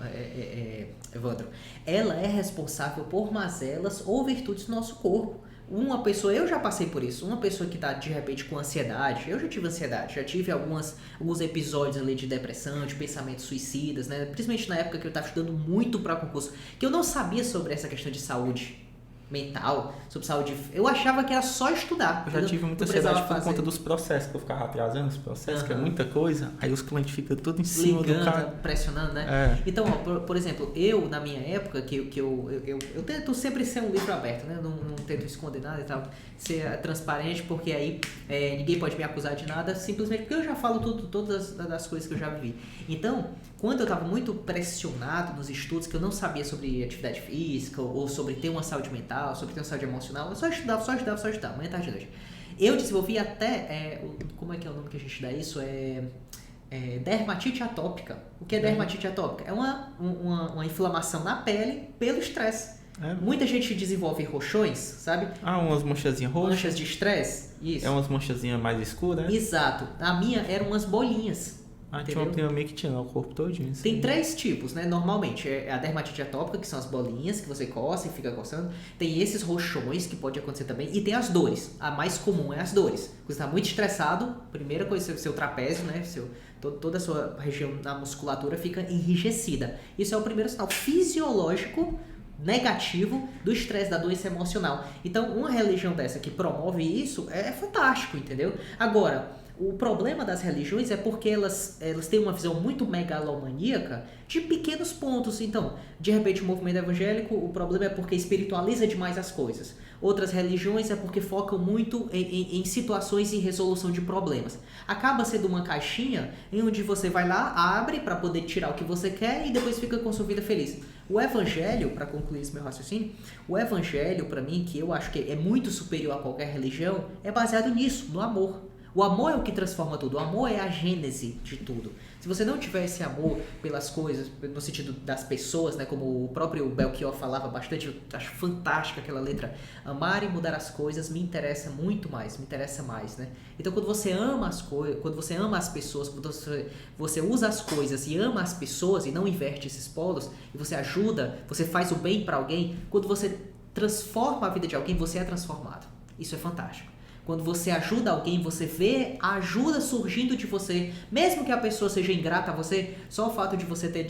Evandro, ela é responsável por mazelas ou virtudes do nosso corpo. Uma pessoa, eu já passei por isso, uma pessoa que está de repente com ansiedade, eu já tive ansiedade, já tive alguns episódios ali de depressão, de pensamentos suicidas, né? Principalmente na época que eu estava estudando muito para concurso, que eu não sabia sobre essa questão de saúde mental, sobre saúde. Eu achava que era só estudar. Eu já tive muita ansiedade por conta dos processos, que eu ficava atrasando os processos, que é muita coisa, aí os clientes ficam tudo em cima do cara. Pressionando, né? Então, ó, por exemplo, eu, na minha época, que eu tento sempre ser um livro aberto, né? Eu não tento esconder nada e tal, ser transparente, porque aí ninguém pode me acusar de nada, simplesmente porque eu já falo todas as coisas que eu já vivi. Então, quando eu estava muito pressionado nos estudos, que eu não sabia sobre atividade física, ou sobre ter uma saúde mental, sobre ter uma saúde emocional, eu só estudava, manhã, tarde e noite. Eu desenvolvi até, como é que é o nome que a gente dá isso? Dermatite atópica. O que é dermatite atópica? É uma inflamação na pele pelo estresse. Muita gente desenvolve roxões, sabe? Umas manchazinhas roxas. Manchas de estresse, isso. Umas manchazinhas mais escuras, né? Exato. A minha eram umas bolinhas. Tinha uma prima minha que tinha o corpo todinho. Assim. Tem 3 tipos, né? Normalmente, é a dermatite atópica, que são as bolinhas que você coça e fica coçando. Tem esses roxões, que pode acontecer também. E tem as dores. A mais comum é as dores. Você está muito estressado, primeira coisa, seu trapézio, né? Toda a sua região na musculatura fica enrijecida. Isso é o primeiro sinal fisiológico negativo do estresse, da doença emocional. Então, uma religião dessa que promove isso é fantástico, entendeu? Agora, o problema das religiões é porque elas têm uma visão muito megalomaníaca de pequenos pontos. Então, de repente, o movimento evangélico, o problema é porque espiritualiza demais as coisas. Outras religiões é porque focam muito em situações e resolução de problemas. Acaba sendo uma caixinha em onde você vai lá, abre para poder tirar o que você quer e depois fica com sua vida feliz. O evangelho, para concluir esse meu raciocínio, o evangelho, para mim, que eu acho que é muito superior a qualquer religião, é baseado nisso, no amor. O amor é o que transforma tudo. O amor é a gênese de tudo. Se você não tiver esse amor pelas coisas, no sentido das pessoas, né, como o próprio Belchior falava bastante, eu acho fantástica aquela letra. Amar e mudar as coisas me interessa muito mais, me interessa mais, né? Então, quando você ama as coisas, quando você ama as pessoas, quando você usa as coisas e ama as pessoas e não inverte esses polos, e você ajuda, você faz o bem para alguém, quando você transforma a vida de alguém, você é transformado. Isso é fantástico. Quando você ajuda alguém, você vê a ajuda surgindo de você, mesmo que a pessoa seja ingrata a você, só o fato de você ter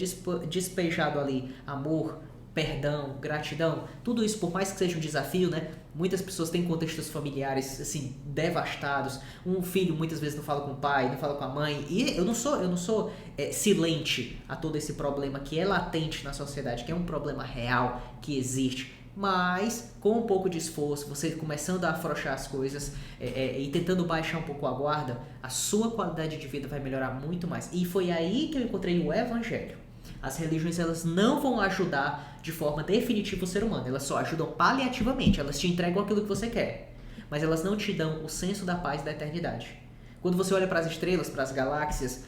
despejado ali amor, perdão, gratidão, tudo isso, por mais que seja um desafio, né? Muitas pessoas têm contextos familiares, assim, devastados. Um filho muitas vezes não fala com o pai, não fala com a mãe. E eu não sou silente a todo esse problema que é latente na sociedade, que é um problema real, que existe. Mas, com um pouco de esforço, você começando a afrouxar as coisas e tentando baixar um pouco a guarda, a sua qualidade de vida vai melhorar muito mais. E foi aí que eu encontrei o evangelho. As religiões, elas não vão ajudar de forma definitiva o ser humano. Elas só ajudam paliativamente. Elas te entregam aquilo que você quer. Mas elas não te dão o senso da paz e da eternidade. Quando você olha para as estrelas, para as galáxias,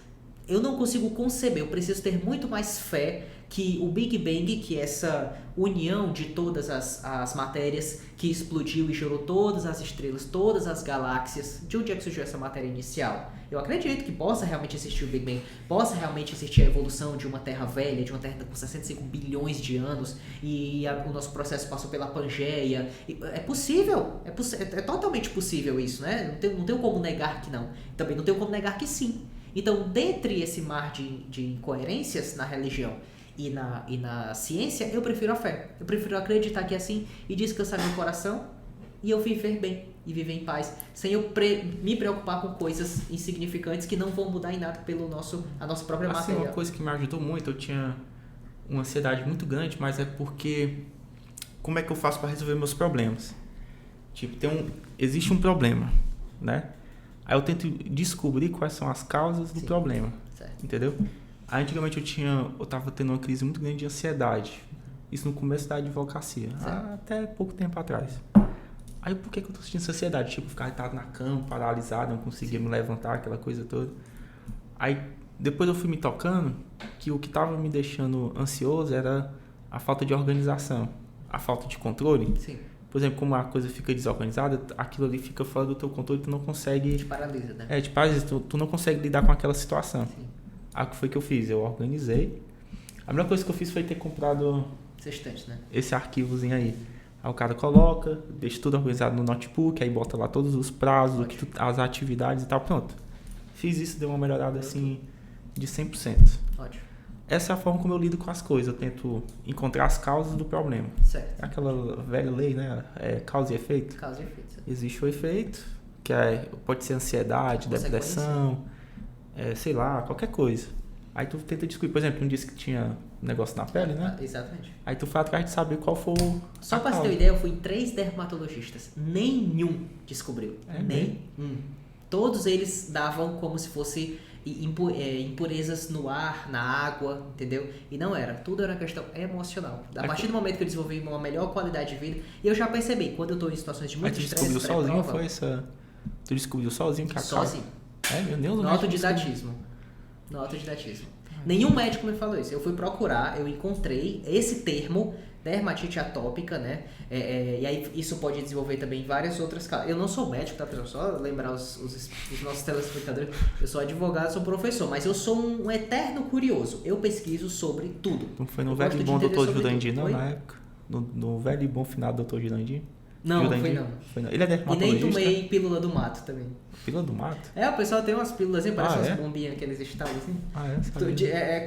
eu não consigo conceber. Eu preciso ter muito mais fé que o Big Bang, que é essa união de todas as matérias que explodiu e gerou todas as estrelas, todas as galáxias. De onde é que surgiu essa matéria inicial? Eu acredito que possa realmente existir o Big Bang, possa realmente existir a evolução de uma Terra velha, de uma Terra com 65 bilhões de anos, e o nosso processo passou pela Pangeia. É possível, é totalmente possível isso, né? Não tenho como negar que não. Também não tenho como negar que sim. Então, dentre esse mar de incoerências na religião e na ciência, eu prefiro a fé. Eu prefiro acreditar que é assim e descansar meu coração e eu viver bem e viver em paz, sem eu me preocupar com coisas insignificantes que não vão mudar em nada a nossa própria assim, matéria. Uma coisa que me ajudou muito, eu tinha uma ansiedade muito grande, mas é porque como é que eu faço para resolver meus problemas? Tipo, existe um problema, né? Aí eu tento descobrir quais são as causas do problema, certo. Entendeu? Aí antigamente eu tava tendo uma crise muito grande de ansiedade. Isso no começo da advocacia, até pouco tempo atrás. Aí por que eu tô sentindo essa ansiedade? Tipo, ficar deitado na cama, paralisado, não conseguia me levantar, aquela coisa toda. Aí depois eu fui me tocando que o que tava me deixando ansioso era a falta de organização, a falta de controle. Sim. Por exemplo, como a coisa fica desorganizada, aquilo ali fica fora do teu controle, tu não consegue... Te paralisa, né? Te paralisa, tu não consegue lidar com aquela situação. Sim. Aí o que foi que eu fiz? Eu organizei. A melhor coisa que eu fiz foi ter comprado Sextante, né? Esse arquivozinho aí. Aí o cara coloca, deixa tudo organizado no notebook, aí bota lá todos os prazos, as atividades e tal, pronto. Fiz isso, deu uma melhorada assim de 100%. Ótimo. Essa é a forma como eu lido com as coisas. Eu tento encontrar as causas do problema. Certo. Aquela velha lei, né? Causa e efeito. Causa e efeito. Certo. Existe o efeito, que pode ser ansiedade, depressão, sei lá, qualquer coisa. Aí tu tenta descobrir. Por exemplo, um disse que tinha negócio na pele, né? Exatamente. Aí tu foi atrás de saber qual foi Só pra você ter uma ideia, eu fui em 3 dermatologistas. Nenhum descobriu. Nenhum. Todos eles davam como se fosse impurezas no ar, na água, entendeu? E não era. Tudo era questão emocional. A partir do momento que eu desenvolvi uma melhor qualidade de vida, e eu já percebi, quando eu tô em situações de muito estresse... Mas tu descobriu sozinho? Foi essa... Tu descobriu sozinho que a Sozinho. Meu Deus. No autodidatismo. Nenhum médico me falou isso. Eu fui procurar, eu encontrei esse termo dermatite atópica, né? E aí isso pode desenvolver também várias outras causas. Eu não sou médico, tá, pessoal? Só lembrar os nossos telespectadores. Eu sou advogado, sou professor, mas eu sou um eterno curioso. Eu pesquiso sobre tudo. Não foi no velho e bom Dr. Jurandir, não, na época? No velho e bom final Dr. Jurandir? Não, não foi não. Ele é dermatologista? E nem tomei pílula do mato também. Pílula do mato? O pessoal tem umas pílulas assim, parece umas bombinhas que eles instalam assim.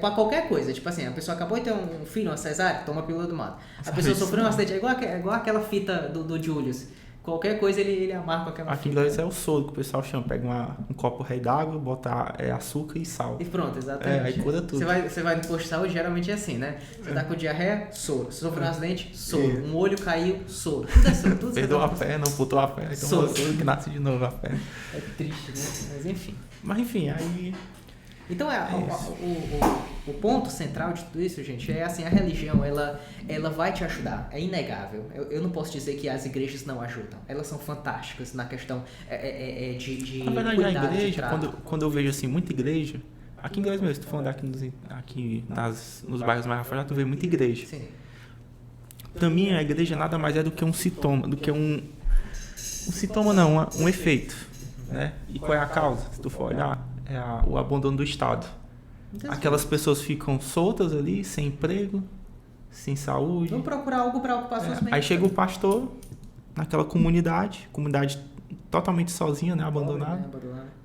Pra qualquer coisa. Tipo assim, a pessoa acabou de ter um filho, uma cesárea, toma pílula do mato. A pessoa sofreu um acidente, é igual aquela fita do Julius. Qualquer coisa ele amarra com aquela fita. Aqui é o soro que o pessoal chama. Pega um copo rei d'água, bota açúcar e sal. E pronto, exatamente. Aí cura tudo. Você vai no posto de saúde, geralmente é assim, né? Você tá com diarreia, soro. Você sofreu um acidente, soro. Um olho caiu, soro. Tudo é soro. Tudo perdeu a perna, amputou a perna, então soro que nasce de novo a perna. É triste, né? Mas enfim. Aí... Então, o ponto central de tudo isso, gente, é assim, a religião, ela vai te ajudar, é inegável. Eu não posso dizer que as igrejas não ajudam. Elas são fantásticas na questão de na verdade, a igreja, quando eu vejo assim, muita igreja, aqui em Goiás mesmo, estou falando aqui nos bairros mais afastados, tu vê muita igreja. Sim. Pra mim, a igreja nada mais é do que um sintoma, um efeito, né? E qual é a causa, se tu for olhar? O abandono do Estado. Aquelas pessoas ficam soltas ali, sem emprego, sem saúde. Vão procurar algo para ocupar suas mentes. Aí chega o pastor naquela comunidade totalmente sozinha, né? Abandonada.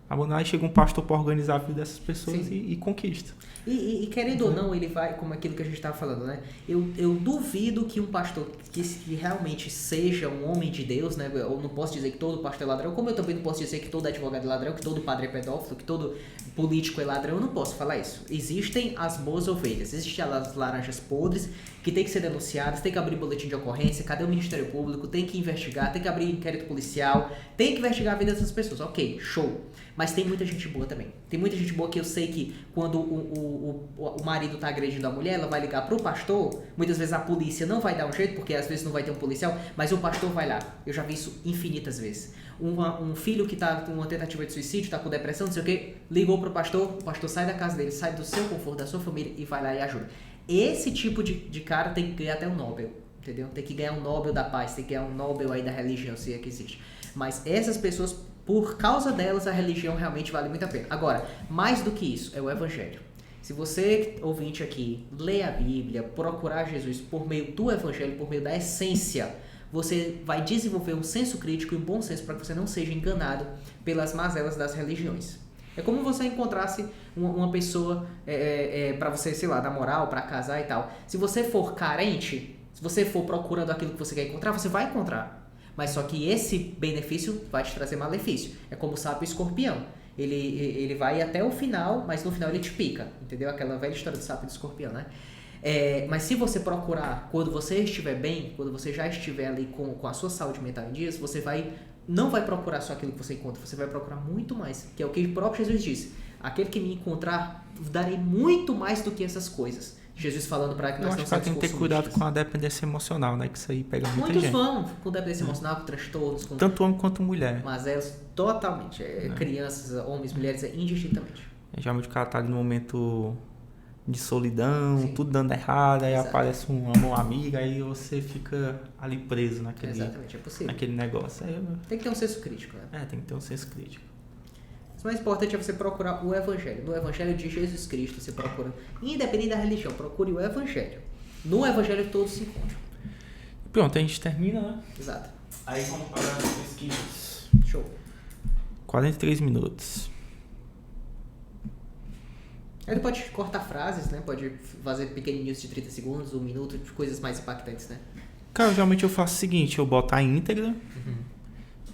Aí chega um pastor para organizar a vida dessas pessoas e conquista. E querendo ou não, ele vai, como aquilo que a gente estava falando, né? Eu duvido que um pastor que realmente seja um homem de Deus, né? Eu não posso dizer que todo pastor é ladrão, como eu também não posso dizer que todo advogado é ladrão, que todo padre é pedófilo, que todo político é ladrão. Eu não posso falar isso. Existem as boas ovelhas, existem as laranjas podres que tem que ser denunciadas, tem que abrir boletim de ocorrência, cadê o Ministério Público, tem que investigar, tem que abrir inquérito policial, tem que investigar a vida dessas pessoas. Ok, show. Mas tem muita gente boa também. Tem muita gente boa que eu sei que quando o marido tá agredindo a mulher, ela vai ligar pro pastor. Muitas vezes a polícia não vai dar um jeito, porque às vezes não vai ter um policial, mas o pastor vai lá. Eu já vi isso infinitas vezes. Um filho que tá com uma tentativa de suicídio, tá com depressão, não sei o que, ligou pro pastor, o pastor sai da casa dele, sai do seu conforto, da sua família e vai lá e ajuda. Esse tipo de cara tem que ganhar até um Nobel, entendeu? Tem que ganhar um Nobel da paz, tem que ganhar um Nobel aí da religião, se é que existe. Mas essas pessoas, por causa delas, a religião realmente vale muito a pena. Agora, mais do que isso, é o evangelho. Se você, ouvinte aqui, lê a Bíblia, procurar Jesus por meio do evangelho, por meio da essência, você vai desenvolver um senso crítico e um bom senso para que você não seja enganado pelas mazelas das religiões. É como você encontrasse uma pessoa para você, sei lá, namorar ou para casar e tal. Se você for carente, se você for procurando aquilo que você quer encontrar, você vai encontrar. Mas só que esse benefício vai te trazer malefício. É como o sapo e o escorpião. Ele vai até o final, mas no final ele te pica. Entendeu? Aquela velha história do sapo e do escorpião, né? Mas se você procurar, quando você estiver bem, quando você já estiver ali com a sua saúde mental em dias, você não vai procurar só aquilo que você encontra, você vai procurar muito mais. Que é o que o próprio Jesus disse. Aquele que me encontrar, darei muito mais do que essas coisas. Jesus falando para que nós não sejamos tem que ter cuidado com a dependência emocional, né? Que isso aí pega muita gente. Muitos vão com dependência emocional, com transtornos. Com tanto homem quanto mulher. Mas elas totalmente. Crianças, homens, mulheres, indistintamente. Geralmente o cara tá ali no momento de solidão, sim, tudo dando errado, aí aparece uma mão amiga, aí você fica ali preso naquele, exatamente, é possível, naquele negócio. Tem que ter um senso crítico, né? Tem que ter um senso crítico. O mais importante é você procurar o Evangelho. No Evangelho de Jesus Cristo, você procura, independente da religião, procure o Evangelho. No Evangelho todos se encontram. Pronto, a gente termina, né? Exato. Aí vamos para as pesquisas. Show. 43 minutos. Ele pode cortar frases, né? Pode fazer pequenininhos de 30 segundos, 1 minuto, de coisas mais impactantes, né? Cara, geralmente eu faço o seguinte, eu boto a íntegra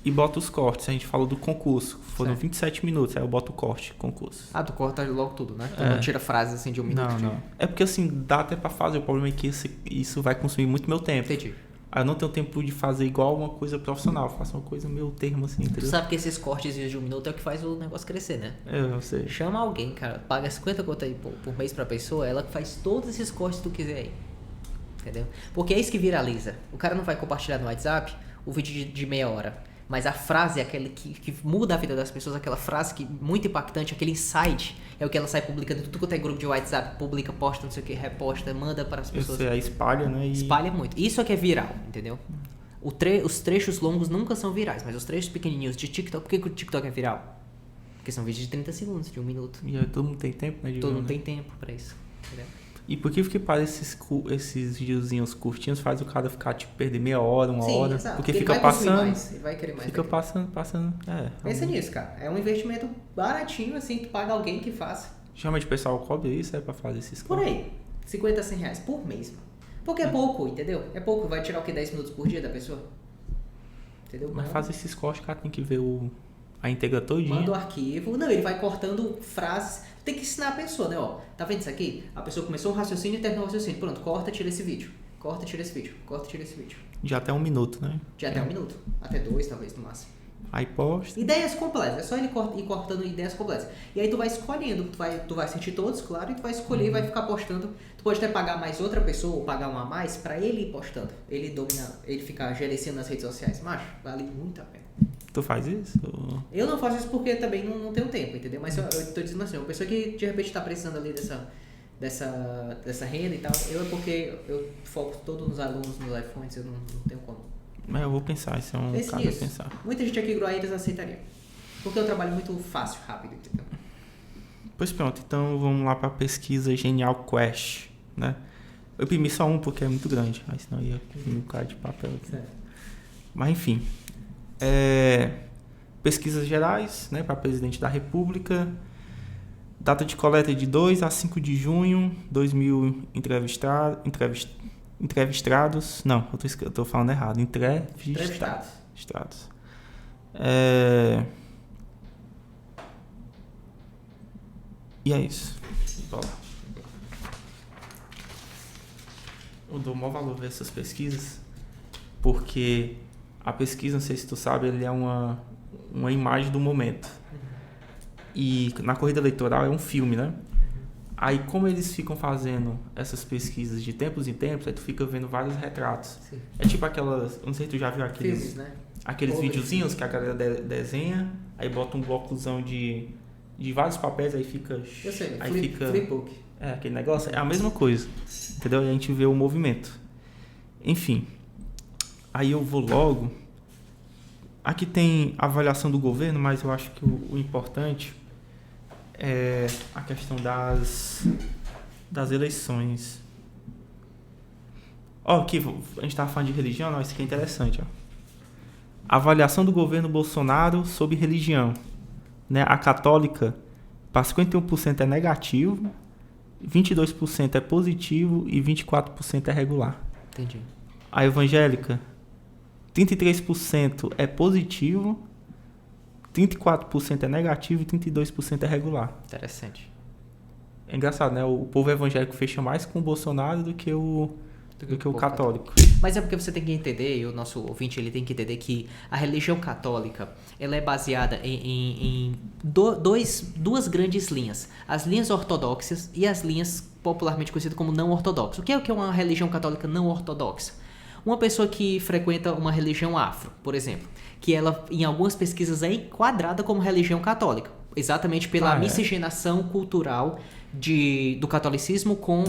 e boto os cortes. A gente falou do concurso, foram 27 minutos, aí eu boto o corte, concurso. Ah, tu corta logo tudo, né? Tu não tira frases assim de 1 minuto? Não. É porque assim, dá até pra fazer, o problema é que isso vai consumir muito meu tempo. Entendi. Aí eu não tenho tempo de fazer igual uma coisa profissional, eu faço uma coisa meio termo assim, entendeu? Tu sabe que esses cortes de 1 minuto é o que faz o negócio crescer, né? Eu sei. Chama alguém, cara, paga 50 conto aí por mês pra pessoa, ela faz todos esses cortes que tu quiser aí. Entendeu? Porque é isso que viraliza. O cara não vai compartilhar no WhatsApp o vídeo de meia hora. Mas a frase, aquela que muda a vida das pessoas, aquela frase que muito impactante, aquele insight, é o que ela sai publicando em tudo quanto é grupo de WhatsApp, publica, posta, não sei o que, reposta, manda para as pessoas. Isso aí espalha, né? Espalha muito. Isso é que é viral, entendeu? Os trechos longos nunca são virais, mas os trechos pequenininhos de TikTok, por que o TikTok é viral? Porque são vídeos de 30 segundos, de 1 minuto. E aí, todo mundo tem tempo, né? Todo mundo tem tempo pra isso, entendeu? E por que parece esses videozinhos curtinhos faz o cara ficar, tipo, perder meia hora, uma hora? Exato. Porque ele fica vai passando. Mais, ele vai querer mais. Fica passando. Pensa nisso, cara. É um investimento baratinho, assim, que paga alguém que faça. Geralmente o pessoal cobra isso pra fazer esses por aí, 50, 100 reais por mês, mano. Porque é pouco, entendeu? É pouco. Vai tirar o quê? 10 minutos por dia da pessoa? Entendeu? Mas fazer esses cortes, o cara tem que ver a íntegra todinha. Manda o arquivo. Não, ele vai cortando frases. Tem que ensinar a pessoa, né? Ó, tá vendo isso aqui? A pessoa começou um raciocínio e terminou o raciocínio. Pronto, corta, tira esse vídeo. Corta, tira esse vídeo. Corta, tira esse vídeo. De até 1 minuto, né? De até 1 minuto. Até 2, talvez, no máximo. Aí posta. Ideias completas. É só ele ir cortando ideias completas. E aí tu vai escolhendo. Tu vai assistir todos, claro, e tu vai escolher e vai ficar postando. Tu pode até pagar mais outra pessoa ou pagar uma a mais pra ele ir postando. Ele ficar gerenciando nas redes sociais. Macho, vale muito a pena. Tu faz isso? Eu não faço isso porque também não tenho tempo, entendeu? Mas eu tô dizendo assim, uma pessoa que de repente tá precisando ali dessa renda e tal, é porque eu foco todos nos alunos, nos iPhones, eu não tenho como. Mas eu vou pensar, isso é um caso a pensar. Muita gente aqui em Gruaíras aceitaria. Porque eu trabalho muito fácil, rápido, entendeu? Pois pronto, então vamos lá pra pesquisa Genial Quest, né? Eu imprimi só um porque é muito grande, mas senão ia imprimir um cara de papel aqui. Certo. Mas enfim. Pesquisas gerais, né, para presidente da República. Data de coleta de 2 a 5 de junho, 2.000 entrevistados. Não, eu tô falando errado. Entrevistados. E é isso. Bora lá. Eu dou o maior valor a essas pesquisas, porque a pesquisa, não sei se tu sabe, ele é uma imagem do momento. E na corrida eleitoral é um filme, né? Aí como eles ficam fazendo essas pesquisas de tempos em tempos, aí tu fica vendo vários retratos. Sim. É tipo aquelas, eu não sei se tu já viu aqueles Filmes, né? Aqueles videozinhos que a galera desenha, aí bota um blocozão de vários papéis, aí fica... Eu sei, aí flipbook. Aquele negócio, é a mesma coisa, entendeu? E a gente vê o movimento. Enfim, aí eu vou logo... Aqui tem avaliação do governo, mas eu acho que o importante é a questão das eleições. Aqui a gente estava falando de religião, isso aqui é interessante. Avaliação do governo Bolsonaro sobre religião. Né? A católica, para 51% é negativo, 22% é positivo e 24% é regular. Entendi. A evangélica, 33% é positivo, 34% é negativo e 32% é regular. Interessante. É engraçado, né? O povo evangélico fecha mais com o Bolsonaro do que o católico. Mas é porque você tem que entender, e o nosso ouvinte ele tem que entender que a religião católica ela é baseada em duas grandes linhas. As linhas ortodoxas e as linhas popularmente conhecidas como não ortodoxas. O que é uma religião católica não ortodoxa? Uma pessoa que frequenta uma religião afro, por exemplo, que ela em algumas pesquisas é enquadrada como religião católica, exatamente pela miscigenação cultural do catolicismo com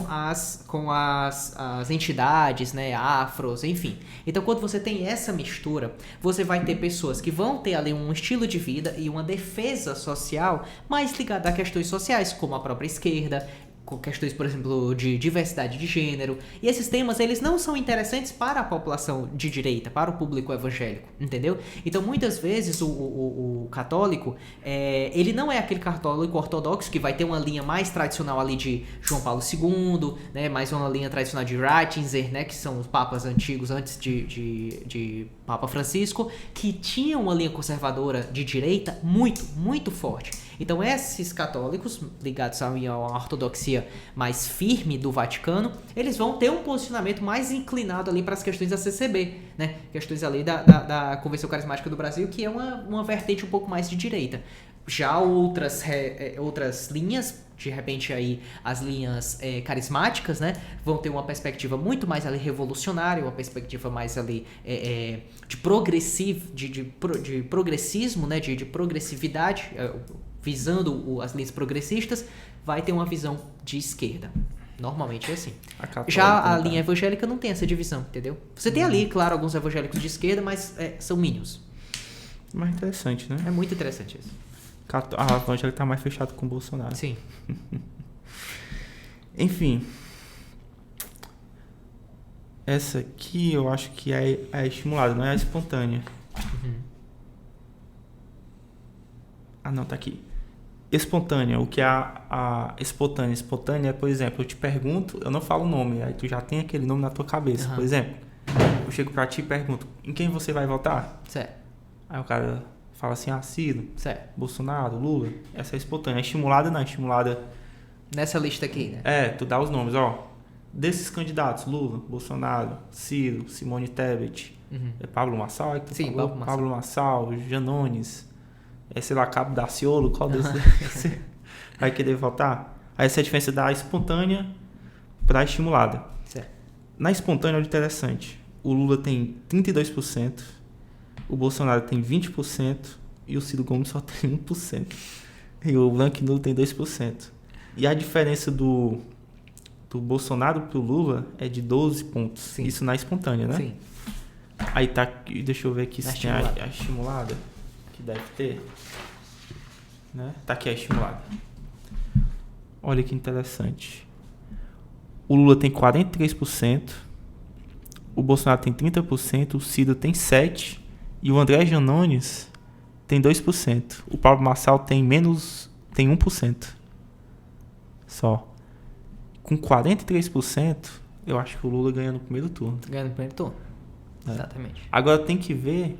as entidades, né, afros, enfim. Então, quando você tem essa mistura, você vai ter pessoas que vão ter ali um estilo de vida e uma defesa social mais ligada a questões sociais, como a própria esquerda, com questões, por exemplo, de diversidade de gênero. E esses temas, eles não são interessantes para a população de direita, para o público evangélico, entendeu? Então, muitas vezes, o católico, ele não é aquele católico ortodoxo que vai ter uma linha mais tradicional ali de João Paulo II, né? Mais uma linha tradicional de Ratzinger, né? Que são os papas antigos antes de Papa Francisco, que tinham uma linha conservadora de direita muito, muito forte. Então, esses católicos, ligados a uma ortodoxia mais firme do Vaticano, eles vão ter um posicionamento mais inclinado ali para as questões da CCB, né? Questões ali da Convenção Carismática do Brasil, que é uma vertente um pouco mais de direita. Já outras linhas, de repente aí as linhas carismáticas, né, vão ter uma perspectiva muito mais ali revolucionária, uma perspectiva mais ali de progressismo, né, de progressividade, visando as linhas progressistas, vai ter uma visão de esquerda. Normalmente é assim. Já a linha evangélica não tem essa divisão, entendeu? Você tem ali, claro, alguns evangélicos de esquerda, mas são mínimos. Mais interessante, né? É muito interessante isso. A evangélica tá mais fechado com o Bolsonaro. Sim. Enfim. Essa aqui eu acho que é estimulada, não é a espontânea. Uhum. Ah, não, tá aqui. Espontânea, o que é a espontânea? Espontânea é, por exemplo, eu te pergunto, eu não falo o nome, aí tu já tem aquele nome na tua cabeça. Por exemplo, eu chego pra ti e pergunto, em quem você vai votar? Certo. Aí o cara fala assim, Ciro, Certo. Bolsonaro, Lula. Essa é espontânea. Estimulada não, estimulada... Nessa lista aqui, né? Tu dá os nomes, ó. Desses candidatos, Lula, Bolsonaro, Ciro, Simone Tebet, Pablo Marçal, Sim, Pablo Marçal, Janones, sei lá, Cabo Daciolo, qual desses você vai querer votar? Aí essa é a diferença da espontânea para a estimulada. Certo. Na espontânea, olha interessante. O Lula tem 32%, o Bolsonaro tem 20% e o Ciro Gomes só tem 1%. E o branco e nulo tem 2%. E a diferença do Bolsonaro pro Lula é de 12 pontos. Sim. Isso na espontânea, né? Sim. Aí tá, deixa eu ver aqui se tem a estimulada, que deve ter. Né? Tá aqui a estimulada. Olha que interessante. O Lula tem 43%, o Bolsonaro tem 30%, o Ciro tem 7% e o André Janones tem 2%. O Pablo Marçal tem 1%. Só. Com 43%, eu acho que o Lula ganha no primeiro turno. Ganha no primeiro turno. Exatamente. Agora tem que ver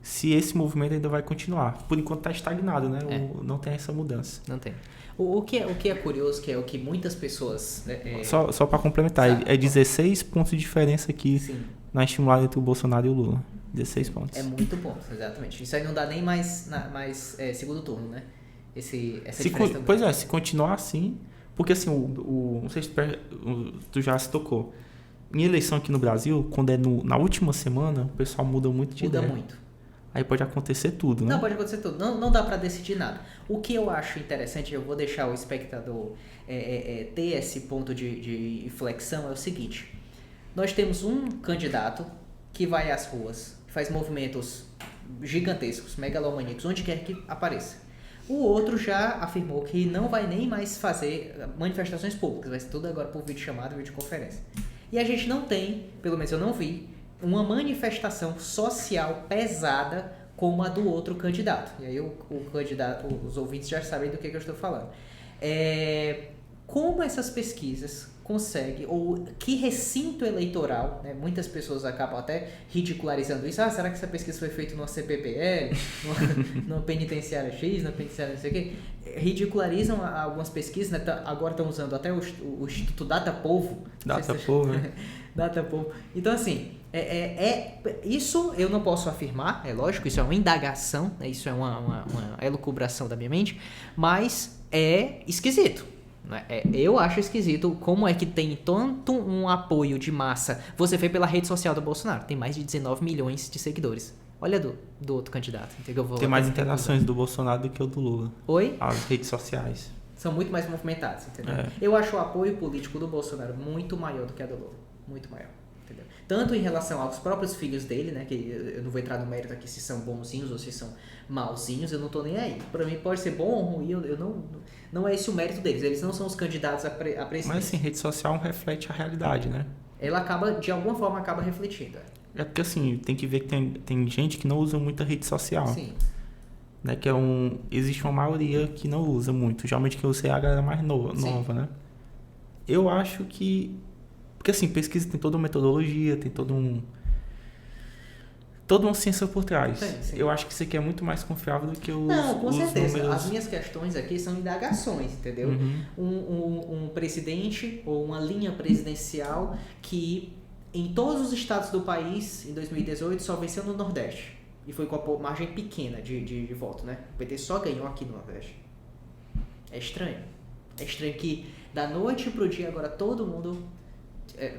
se esse movimento ainda vai continuar. Por enquanto está estagnado, né? Não tem essa mudança. Não tem. O que é curioso, que é o que muitas pessoas... Só para complementar, é 16 pontos de diferença aqui. Sim. Na estimulada entre o Bolsonaro e o Lula. 16 pontos. É muito ponto, exatamente. Isso aí não dá nem mais segundo turno, né? Essa diferença pois é, se continuar assim... Porque assim, não sei se tu já se tocou. Em eleição aqui no Brasil, quando é na última semana, o pessoal muda muito de ideia. Muda muito. Aí pode acontecer tudo, né? Não, pode acontecer tudo. Não dá pra decidir nada. O que eu acho interessante, eu vou deixar o espectador ter esse ponto de flexão, é o seguinte. Nós temos um candidato que vai às ruas, faz movimentos gigantescos, megalomaníacos, onde quer que apareça. O outro já afirmou que não vai nem mais fazer manifestações públicas, vai ser tudo agora por videochamada, videoconferência. E a gente não tem, pelo menos eu não vi, uma manifestação social pesada como a do outro candidato. E aí o candidato, os ouvintes já sabem do que eu estou falando. Como essas pesquisas conseguem, ou que recinto eleitoral, né, muitas pessoas acabam até ridicularizando isso. Será que essa pesquisa foi feita numa CPPL, numa penitenciária X, numa penitenciária não sei o quê? Ridicularizam algumas pesquisas, né? Agora estão usando até o Instituto Datapovo. Datapovo, né? Datapovo. Então, assim, isso eu não posso afirmar, é lógico, isso é uma indagação, né, isso é uma elucubração da minha mente, mas é esquisito. Eu acho esquisito como é que tem tanto um apoio de massa. Você vê pela rede social do Bolsonaro, tem mais de 19 milhões de seguidores. Olha do outro candidato. Tem mais interações do Bolsonaro do que o do Lula. Oi? As redes sociais. São muito mais movimentadas, entendeu? Eu acho o apoio político do Bolsonaro muito maior do que a do Lula. Muito maior. Entendeu? Tanto em relação aos próprios filhos dele, né? Que eu não vou entrar no mérito aqui se são bonzinhos ou se são malzinhos, eu não tô nem aí. Pra mim pode ser bom ou ruim, não é esse o mérito deles. Eles não são os candidatos a presidente. Mas assim, rede social reflete a realidade, né? Ela acaba, de alguma forma, refletindo. É porque assim, tem que ver que tem gente que não usa muita rede social. Sim. Né? Que existe uma maioria que não usa muito. Geralmente quem usa é a galera mais nova, né? Eu acho que... Porque assim, pesquisa tem toda uma metodologia, tem toda uma ciência por trás. Sim. Eu acho que isso aqui é muito mais confiável do que os Não, com certeza. Números... As minhas questões aqui são indagações, entendeu? Um presidente ou uma linha presidencial que em todos os estados do país, em 2018, só venceu no Nordeste. E foi com a margem pequena de voto, né? O PT só ganhou aqui no Nordeste. É estranho. É estranho que da noite pro dia agora todo mundo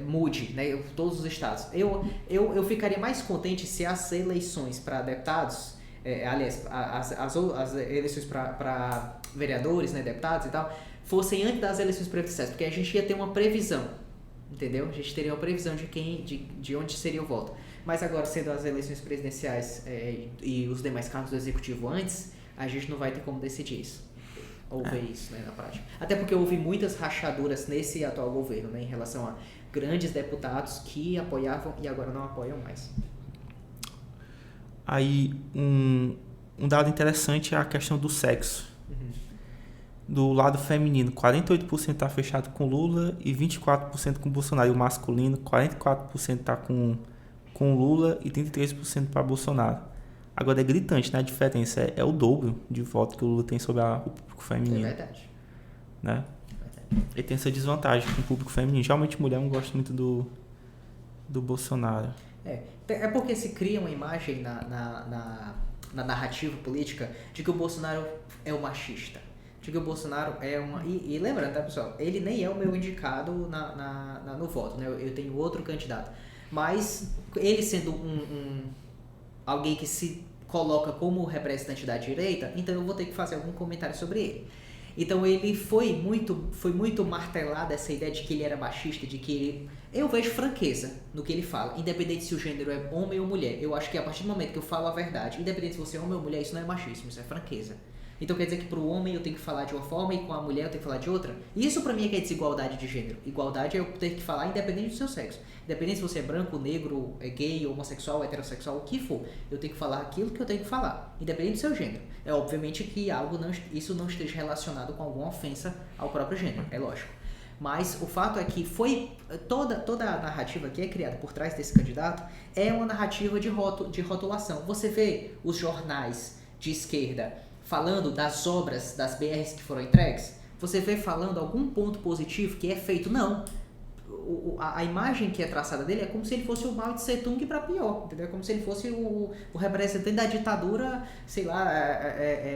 mude, né? Todos os estados. Eu ficaria mais contente se as eleições para deputados, aliás, as eleições para vereadores, né, deputados e tal, fossem antes das eleições presidenciais, porque a gente ia ter uma previsão, entendeu? A gente teria uma previsão de onde seria o voto. Mas agora, sendo as eleições presidenciais e os demais cargos do executivo antes, a gente não vai ter como decidir isso. Ou ver isso, né, na prática. Até porque houve muitas rachaduras nesse atual governo, né, em relação a grandes deputados que apoiavam e agora não apoiam mais. Aí, um dado interessante é a questão do sexo. Do lado feminino, 48% está fechado com Lula e 24% com Bolsonaro. E o masculino, 44% está com Lula e 33% para Bolsonaro. Agora é gritante, né? A diferença é o dobro de voto que o Lula tem sobre o público feminino. É verdade. Né? Ele tem essa desvantagem com o público feminino. Geralmente mulher não gosta muito do Bolsonaro. É porque se cria uma imagem na narrativa política de que o Bolsonaro é um machista. De que o Bolsonaro é uma... E lembrando, tá, pessoal? Ele nem é o meu indicado no voto, né? Eu tenho outro candidato. Mas ele sendo alguém que se coloca como representante da direita, então eu vou ter que fazer algum comentário sobre ele. Então ele foi muito martelada essa ideia de que ele era machista, de que ele... Eu vejo franqueza no que ele fala, independente se o gênero é homem ou mulher. Eu acho que a partir do momento que eu falo a verdade, independente se você é homem ou mulher, isso não é machismo, isso é franqueza. Então quer dizer que pro homem eu tenho que falar de uma forma e com a mulher eu tenho que falar de outra? Isso pra mim é que é desigualdade de gênero. Igualdade é eu ter que falar independente do seu sexo. Independente se você é branco, negro, gay, homossexual, heterossexual, o que for. Eu tenho que falar aquilo que eu tenho que falar, independente do seu gênero. É obviamente que isso não esteja relacionado com alguma ofensa ao próprio gênero, é lógico. Mas o fato é que toda a narrativa que é criada por trás desse candidato é uma narrativa de rotulação. Você vê os jornais de esquerda falando das obras, das BRs que foram entregues, você vê falando algum ponto positivo que é feito. Não. A imagem que é traçada dele é como se ele fosse o Mao Tse Tung para pior, entendeu? É como se ele fosse o representante da ditadura, sei lá,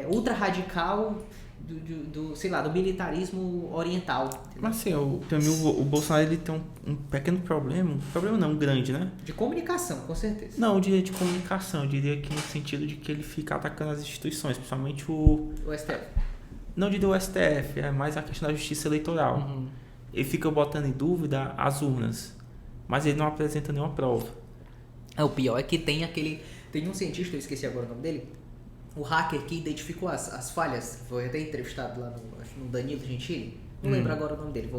ultra radical do militarismo oriental. Entendeu? Mas assim, pra mim o Bolsonaro ele tem um pequeno problema não, um grande, né? De comunicação, com certeza. Não, eu diria de comunicação, eu diria que no sentido de que ele fica atacando as instituições, principalmente o STF. Não diria o STF, é mais a questão da justiça eleitoral. Uhum. Ele fica botando em dúvida as urnas, mas ele não apresenta nenhuma prova. O pior é que tem um cientista, eu esqueci agora o nome dele, o hacker que identificou as falhas, foi até entrevistado lá no Danilo Gentili, não lembro agora o nome dele,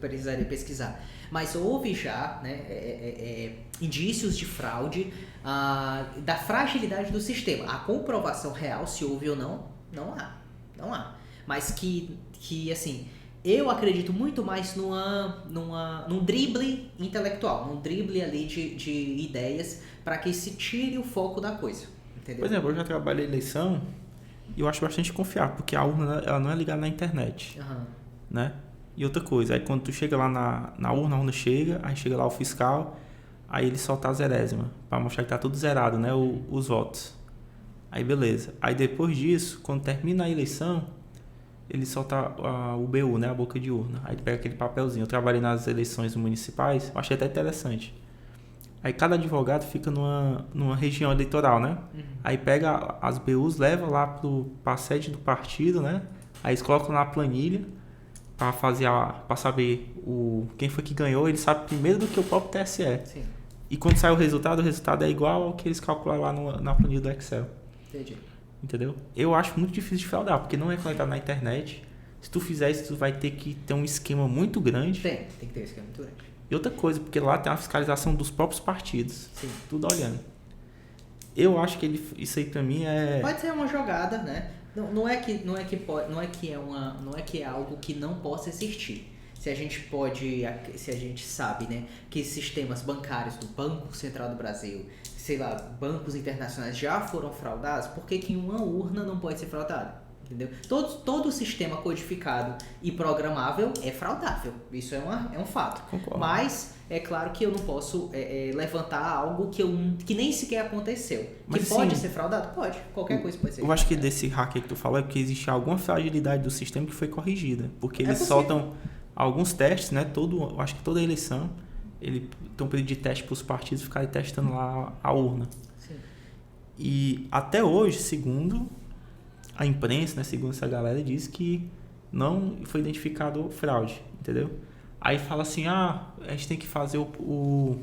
precisaria pesquisar. Mas houve já, né, indícios de fraude, da fragilidade do sistema. A comprovação real, se houve ou não, não há. Mas que assim, eu acredito muito mais num drible intelectual, num drible ali de ideias para que se tire o foco da coisa. Entendeu? Por exemplo, eu já trabalhei eleição e eu acho bastante confiável, porque a urna ela não é ligada na internet, né? E outra coisa, aí quando tu chega lá na urna, a urna chega, aí chega lá o fiscal, aí ele solta a zerésima, para mostrar que tá tudo zerado, né, os votos. Aí beleza. Aí depois disso, quando termina a eleição, ele solta o BU, né, a boca de urna. Aí pega aquele papelzinho. Eu trabalhei nas eleições municipais, eu achei até interessante. Aí cada advogado fica numa região eleitoral, né? Aí pega as BUs, leva lá pra sede do partido, né? Aí eles colocam na planilha para saber quem foi que ganhou. Ele sabe primeiro do que o próprio TSE. Sim. E quando sai o resultado é igual ao que eles calcularam lá na planilha do Excel. Entendi. Entendeu? Eu acho muito difícil de fraudar, porque não é conectado na internet. Se tu fizer isso, tu vai ter que ter um esquema muito grande. Tem que ter um esquema muito grande. E outra coisa, porque lá tem uma fiscalização dos próprios partidos. Sim. Tudo olhando. Eu acho que isso aí pra mim é... Pode ser uma jogada, né? Não é que é algo que não possa existir. Se a gente sabe, né, que sistemas bancários do Banco Central do Brasil, sei lá, bancos internacionais já foram fraudados, por que uma urna não pode ser fraudada? entendeu? Todo sistema codificado e programável é fraudável, isso é um fato. Concordo. Mas é claro que eu não posso levantar algo que nem sequer aconteceu. Mas, que pode sim, ser fraudado? Pode, qualquer coisa pode ser. Eu acho que desse hack que tu falou é porque existe alguma fragilidade do sistema que foi corrigida, porque eles possível. soltam alguns testes, né? Eu acho que toda eleição ele tem um período de teste para os partidos ficarem testando lá a urna. Sim. E até hoje, segundo a imprensa, né, segundo essa galera, diz que não foi identificado fraude, entendeu? Aí fala assim, a gente tem que fazer o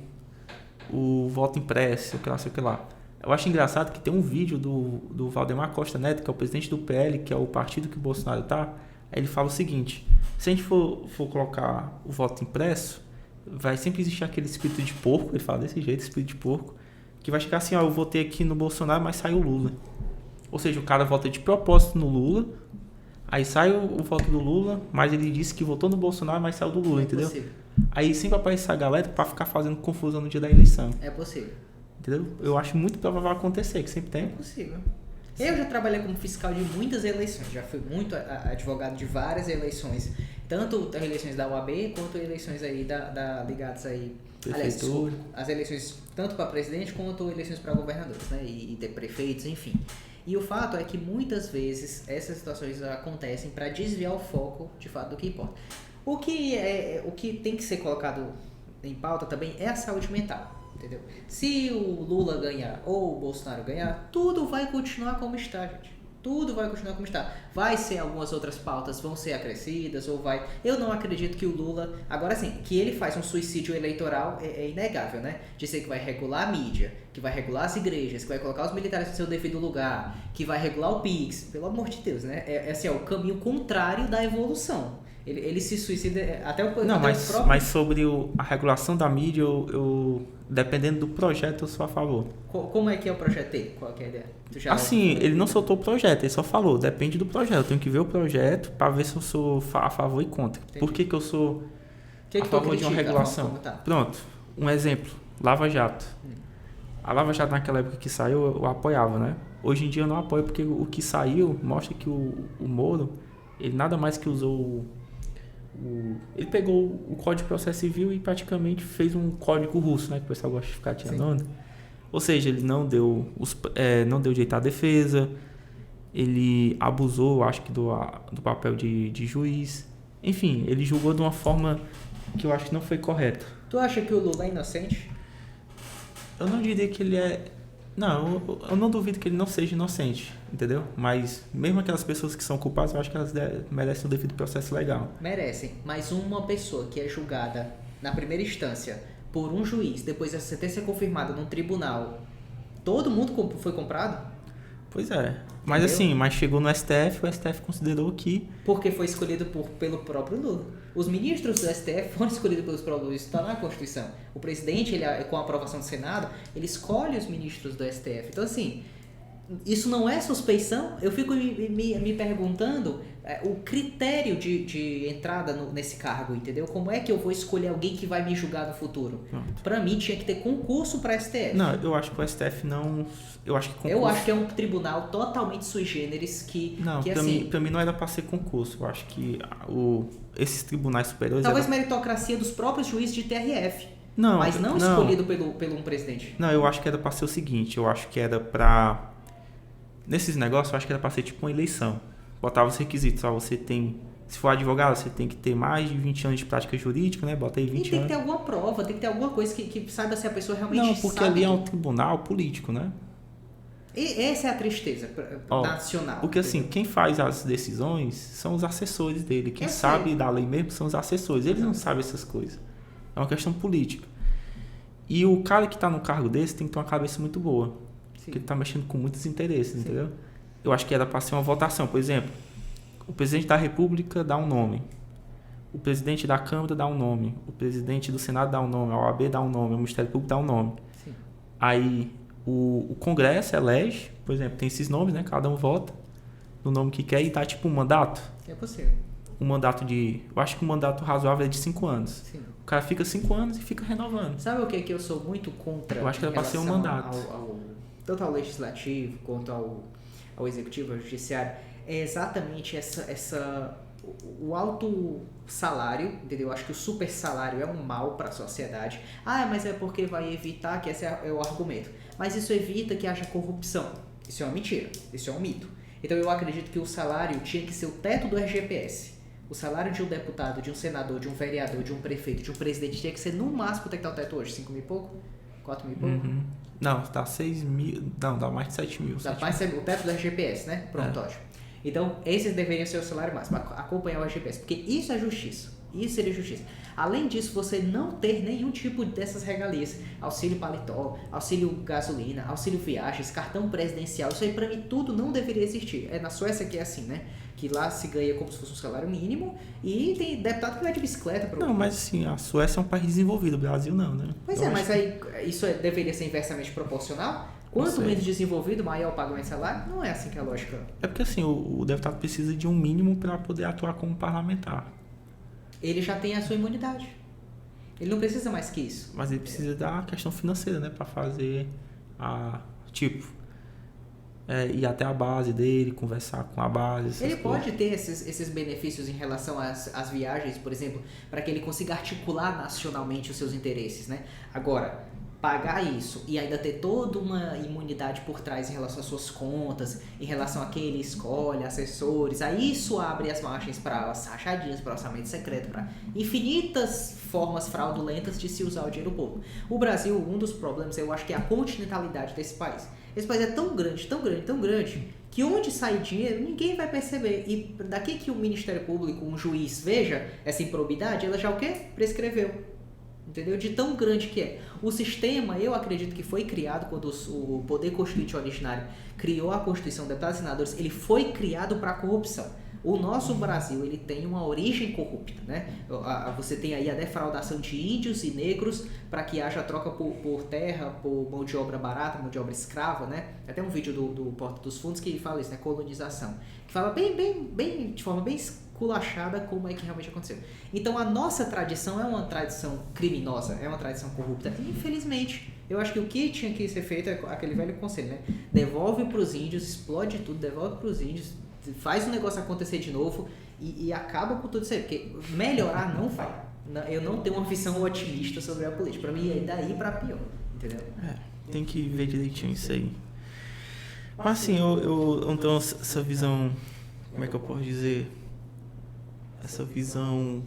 voto impresso, sei o que lá. Eu acho engraçado que tem um vídeo do Valdemar Costa Neto, que é o presidente do PL, que é o partido que o Bolsonaro tá. Aí ele fala o seguinte, se a gente for colocar o voto impresso, vai sempre existir aquele espírito de porco, ele fala desse jeito, espírito de porco, que vai chegar assim, eu votei aqui no Bolsonaro, mas saiu o Lula. Ou seja, o cara vota de propósito no Lula, aí sai o voto do Lula, mas ele disse que votou no Bolsonaro, mas saiu do Lula, entendeu? Possível. Aí sempre aparece essa galera pra ficar fazendo confusão no dia da eleição. É possível. Entendeu? Eu acho muito provável acontecer, que sempre tem. É possível. Eu já trabalhei como fiscal de muitas eleições, já fui muito advogado de várias eleições, tanto eleições da UAB quanto eleições aí ligadas aí, aliás, as eleições tanto para presidente quanto eleições para governadores, né, e de prefeitos, enfim. E o fato é que muitas vezes essas situações acontecem para desviar o foco de fato do que importa. O que tem que ser colocado em pauta também é a saúde mental. Entendeu? Se o Lula ganhar ou o Bolsonaro ganhar, tudo vai continuar como está, gente. Tudo vai continuar como está. Vai ser algumas outras pautas, vão ser acrescidas ou vai... Eu não acredito que o Lula... Agora sim, que ele faz um suicídio eleitoral é inegável, né? Dizer que vai regular a mídia, que vai regular as igrejas, que vai colocar os militares no seu devido lugar, que vai regular o PIX. Pelo amor de Deus, né? É o caminho contrário da evolução. Ele se suicida até o Não, até mas, o próprio... mas sobre a regulação da mídia, dependendo do projeto, eu sou a favor. Como é que é o projeto dele? Qual que é a ideia? Assim, ele não soltou o projeto, ele só falou, depende do projeto. Eu tenho que ver o projeto para ver se eu sou a favor e contra. Entendi. Por que eu sou a tu favor de uma critica? regulação? Tá. Pronto, um exemplo, Lava Jato. A Lava Jato naquela época que saiu, eu apoiava, né? Hoje em dia eu não apoio porque o que saiu mostra que o Moro, ele nada mais que usou ele pegou o Código de Processo Civil e praticamente fez um código russo, né? Que o pessoal gosta de ficar tirando onda. Ou seja, ele não deu direito à defesa, ele abusou, acho que, do papel de juiz. Enfim, ele julgou de uma forma que eu acho que não foi correta. Tu acha que o Lula é inocente? Eu não diria que ele é... Não, eu não duvido que ele não seja inocente, entendeu? Mas mesmo aquelas pessoas que são culpadas, eu acho que elas merecem o devido processo legal. Merecem, mas uma pessoa que é julgada na primeira instância por um juiz, depois da sentença confirmada num tribunal, todo mundo foi comprado? Pois é. Mas Entendeu? mas chegou no STF, o STF considerou que... Porque foi escolhido pelo próprio Lula. Os ministros do STF foram escolhidos pelos próprios Lula, isso está na Constituição. O presidente, com a aprovação do Senado, ele escolhe os ministros do STF. Então, assim, isso não é suspeição? Eu fico me perguntando o critério de entrada nesse cargo, entendeu? Como é que eu vou escolher alguém que vai me julgar no futuro? Para mim, tinha que ter concurso para STF. Não, eu acho que o STF não... Eu acho que é um tribunal totalmente sui generis que... Não, que, pra mim não era para ser concurso. Eu acho que esses tribunais superiores... Talvez meritocracia dos próprios juízes de TRF. Não, mas não escolhido pelo um presidente. Não, eu acho que era para ser o seguinte. Eu acho que era para... Nesses negócios, eu acho que era para ser tipo uma eleição. Botava os requisitos. Você tem... Se for advogado, você tem que ter mais de 20 anos de prática jurídica, né? Bota aí 20 anos. E tem que ter alguma prova, tem que ter alguma coisa que saiba se a pessoa realmente sabe. Não, porque ali é um tribunal político, né? E essa é a tristeza nacional. Porque assim, quem faz as decisões são os assessores dele. Quem sabe da lei mesmo são os assessores. Eles não sabem essas coisas. É uma questão política. E o cara que está no cargo desse tem que ter uma cabeça muito boa. Sim. Porque ele está mexendo com muitos interesses, sim, entendeu? Eu acho que era para ser uma votação. Por exemplo, o presidente da República dá um nome. O presidente da Câmara dá um nome. O presidente do Senado dá um nome. A OAB dá um nome. O Ministério Público dá um nome. Sim. Aí... O Congresso elege, por exemplo, tem esses nomes, né? Cada um vota no nome que quer e dá tipo um mandato. É possível. Um mandato eu acho que um mandato razoável é de 5 anos. Sim. O cara fica 5 anos e fica renovando. Sabe o que eu sou muito contra? Eu acho que era para ser um mandato. Tanto ao legislativo quanto ao executivo, ao judiciário. é exatamente o alto salário, entendeu? Eu acho que o super salário é um mal para a sociedade. Mas é porque vai evitar, que esse é o argumento. Mas isso evita que haja corrupção. Isso é uma mentira, isso é um mito. Então eu acredito que o salário tinha que ser o teto do RGPS. O salário de um deputado, de um senador, de um vereador, de um prefeito, de um presidente tinha que ser no máximo, quanto é que tá o teto hoje? 5 mil e pouco? 4 mil e pouco? Uhum. Não, dá 6 mil. Não, dá mais de 7 mil. Dá mais o teto do RGPS, né? Pronto, ótimo. Então, esses deveriam ser o salário máximo, acompanhar o RGPS, porque isso é justiça. Isso seria justiça. Além disso, você não ter nenhum tipo dessas regalias. Auxílio paletó, auxílio gasolina, auxílio viagens, cartão presidencial. Isso aí, pra mim, tudo não deveria existir. Na Suécia que é assim, né? Que lá se ganha como se fosse um salário mínimo e tem deputado que vai de bicicleta. Não, mas assim, a Suécia é um país desenvolvido, o Brasil não, né? Pois mas aí isso deveria ser inversamente proporcional? Quanto menos desenvolvido, maior o pagamento de salário? Não é assim que é a lógica. É porque assim, o deputado precisa de um mínimo para poder atuar como parlamentar. Ele já tem a sua imunidade. Ele não precisa mais que isso. Mas ele precisa da questão financeira, né? Para fazer ir até a base dele, conversar com a base. Ele pode ter esses benefícios em relação às viagens, por exemplo, para que ele consiga articular nacionalmente os seus interesses, né? Agora, pagar isso e ainda ter toda uma imunidade por trás em relação às suas contas, em relação a quem ele escolhe, assessores, aí isso abre as margens para as rachadinhas, para orçamento secreto, para infinitas formas fraudulentas de se usar o dinheiro público. O Brasil, um dos problemas, eu acho que é a continentalidade desse país. Esse país é tão grande, tão grande, tão grande, que onde sai dinheiro, ninguém vai perceber. E daqui que o Ministério Público, um juiz, veja essa improbidade, ela já o quê? Prescreveu. Entendeu? De tão grande que é. O sistema, eu acredito que foi criado quando o Poder Constituinte originário criou a Constituição dos Deputados e Senadores, ele foi criado para a corrupção. O nosso Brasil, ele tem uma origem corrupta, né? Você tem aí a defraudação de índios e negros para que haja troca por terra, por mão de obra barata, mão de obra escrava, né? Até um vídeo do Porta dos Fundos que fala isso, né? Colonização. Que fala de forma bem esculachada como é que realmente aconteceu. Então a nossa tradição é uma tradição criminosa, é uma tradição corrupta. Infelizmente, eu acho que o que tinha que ser feito é aquele velho conselho, né? Devolve para os índios, explode tudo, devolve para os índios, faz o negócio acontecer de novo e acaba com tudo isso aí, porque melhorar não vai. Eu não tenho uma visão otimista sobre a política. Para mim é daí para pior, entendeu? Tem que ver direitinho isso aí. Mas assim, eu não tenho essa visão, como é que eu posso dizer? Essa visão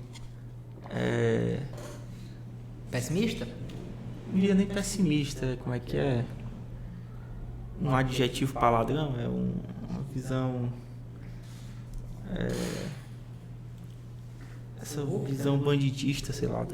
pessimista? Não diria nem pessimista, como é que é? Um adjetivo palavrão, é uma visão... essa visão bandidista, sei lá.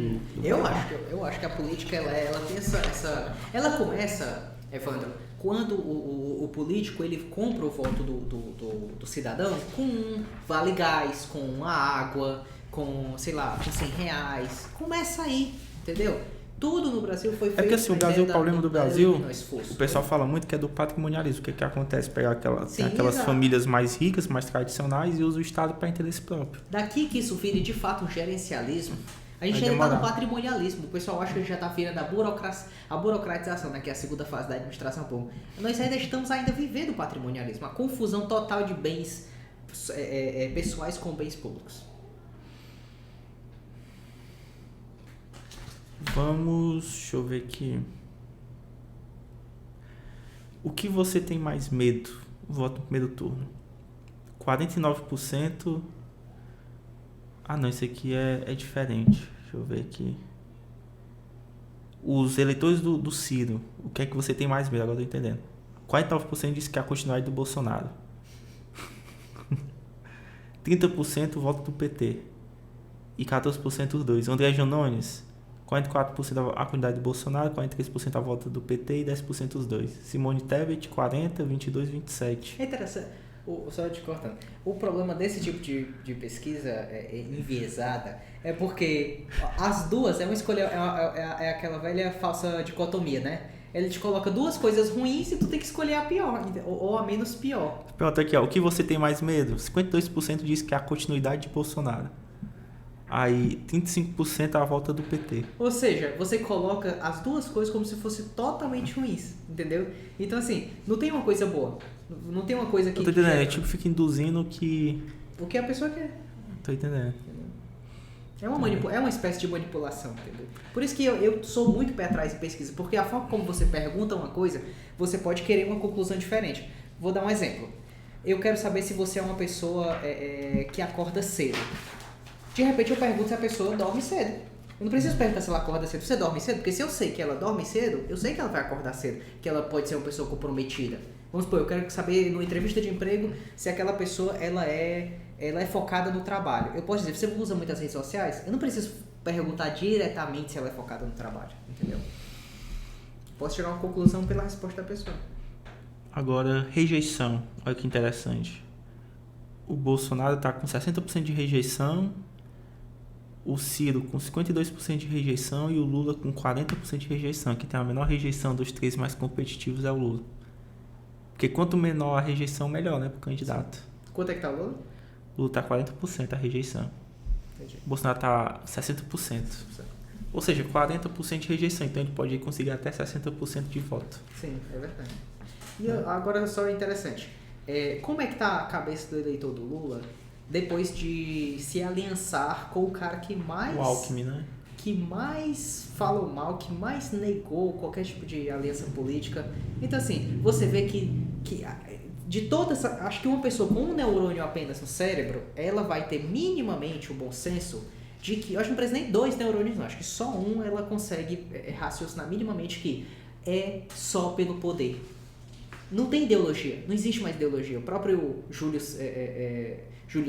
Eu acho que a política ela tem essa. Ela começa, Evandro, quando o político ele compra o voto do cidadão com vale gás, com a água, com, sei lá, com R$100. Começa aí, entendeu? Tudo no Brasil foi feito... É porque assim, o Brasil, o problema do Brasil, o pessoal fala muito que é do patrimonialismo. O que acontece? Pegar aquelas famílias mais ricas, mais tradicionais e usa o Estado para interesse próprio. Daqui que isso vire de fato um gerencialismo, a gente ainda está no patrimonialismo. O pessoal acha que a gente já está virando a burocratização, né? Que é a segunda fase da administração pública. Nós ainda estamos vivendo o patrimonialismo, a confusão total de bens pessoais com bens públicos. Deixa eu ver aqui. O que você tem mais medo? Voto no primeiro turno. 49%. Não, isso aqui é diferente. Deixa eu ver aqui. Os eleitores do Ciro. O que é que você tem mais medo? Agora eu tô entendendo. 49% disse que é a continuidade do Bolsonaro. 30% voto do PT. E 14% os dois. André Janones. 44% a quantidade do Bolsonaro, 43% a volta do PT e 10% os dois. Simone Tebet, 40%, 22%, 27%. É interessante. Só te cortando. O problema desse tipo de pesquisa enviesada é porque as duas é uma escolha, é aquela velha falsa dicotomia, né? Ele te coloca duas coisas ruins e tu tem que escolher a pior, ou a menos pior. Pronto, aqui, ó. O que você tem mais medo? 52% diz que é a continuidade de Bolsonaro. Aí, 35% a volta do PT. Ou seja, você coloca as duas coisas como se fossem totalmente ruins, entendeu? Então, assim, não tem uma coisa boa. Não tem uma coisa que... Eu tô entendendo, tipo, fica induzindo o que a pessoa quer. Tô entendendo. É uma espécie de manipulação, entendeu? Por isso que eu sou muito pé atrás em pesquisa, porque a forma como você pergunta uma coisa, você pode querer uma conclusão diferente. Vou dar um exemplo. Eu quero saber se você é uma pessoa que acorda cedo. De repente eu pergunto se a pessoa dorme cedo. Eu não preciso perguntar se ela acorda cedo. Você dorme cedo? Porque se eu sei que ela dorme cedo, eu sei que ela vai acordar cedo, que ela pode ser uma pessoa comprometida. Vamos supor, eu quero saber, numa entrevista de emprego, se aquela pessoa ela é focada no trabalho. Eu posso dizer, você usa muitas redes sociais? Eu não preciso perguntar diretamente se ela é focada no trabalho, entendeu? Posso tirar uma conclusão pela resposta da pessoa. Agora, rejeição. Olha que interessante. O Bolsonaro está com 60% de rejeição, o Ciro com 52% de rejeição e o Lula com 40% de rejeição. Quem tem a menor rejeição dos três mais competitivos é o Lula. Porque quanto menor a rejeição, melhor, né, para o candidato. Quanto é que tá o Lula? O Lula está 40% a rejeição. Entendi. O Bolsonaro está 60%. Ou seja, 40% de rejeição. Então ele pode conseguir até 60% de voto. Sim, é verdade. E agora só interessante. Como é que tá a cabeça do eleitor do Lula depois de se aliançar com o cara que mais... O Alckmin, né? Que mais falou mal, que mais negou qualquer tipo de aliança política. Então, assim, você vê que de todas... Acho que uma pessoa com um neurônio apenas no cérebro, ela vai ter minimamente o bom senso de que... Eu acho que não precisa nem 2 neurônios, não. Acho que só um ela consegue raciocinar minimamente que é só pelo poder. Não tem ideologia, não existe mais ideologia. O próprio Júlio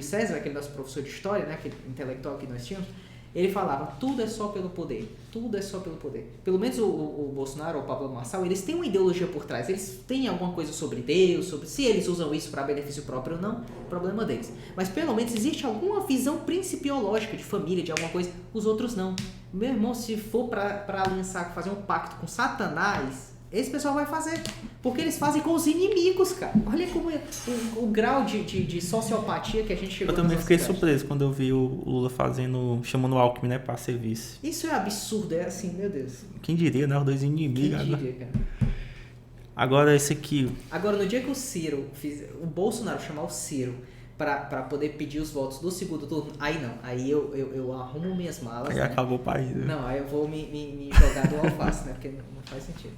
César, aquele nosso professor de história, né, aquele intelectual que nós tínhamos, ele falava, tudo é só pelo poder, tudo é só pelo poder. Pelo menos o Bolsonaro ou o Pablo Marçal, eles têm uma ideologia por trás, eles têm alguma coisa sobre Deus, sobre se eles usam isso para benefício próprio ou não, problema deles. Mas pelo menos existe alguma visão principiológica de família, de alguma coisa, os outros não. Meu irmão, se for para aliançar, fazer um pacto com Satanás... Esse pessoal vai fazer, porque eles fazem com os inimigos, cara. Olha como o grau de sociopatia que a gente chegou. Eu também fiquei surpreso quando eu vi o Lula chamando o Alckmin, né, pra ser vice. Isso é absurdo, é assim, meu Deus. Quem diria, né, os dois inimigos. Quem diria, cara. Agora esse aqui... Agora, no dia que o Bolsonaro chamar o Ciro pra poder pedir os votos do segundo turno, aí não, aí eu arrumo minhas malas, aí, né? Acabou o país, né? Não, aí eu vou me jogar do alface, né, porque não faz sentido.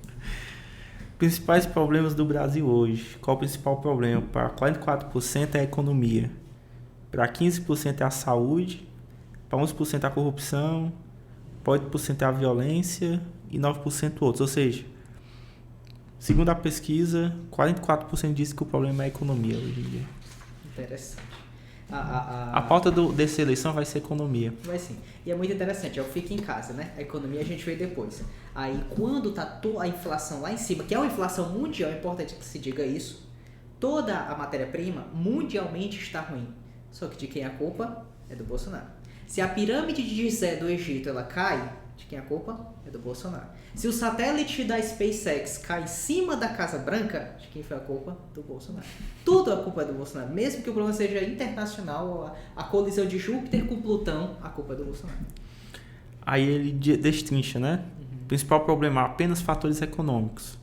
Principais problemas do Brasil hoje. Qual o principal problema? Para 44% é a economia. Para 15% é a saúde. Para 11% é a corrupção. Para 8% é a violência. E 9% outros. Ou seja, segundo a pesquisa, 44% diz que o problema é a economia hoje em dia. Interessante. A pauta dessa eleição vai ser economia. Vai sim. E é muito interessante, fica em casa, né? A economia a gente vê depois. Aí quando tá a inflação lá em cima, que é uma inflação mundial, é importante que se diga isso, toda a matéria-prima mundialmente está ruim. Só que de quem é a culpa? É do Bolsonaro. Se a pirâmide de Gizé do Egito ela cai, de quem é a culpa? É do Bolsonaro. Se o satélite da SpaceX cai em cima da Casa Branca, de quem foi a culpa? Do Bolsonaro. Tudo a culpa é do Bolsonaro. Mesmo que o problema seja internacional, a colisão de Júpiter com Plutão, a culpa é do Bolsonaro. Aí ele destrincha, né? O principal problema, apenas fatores econômicos.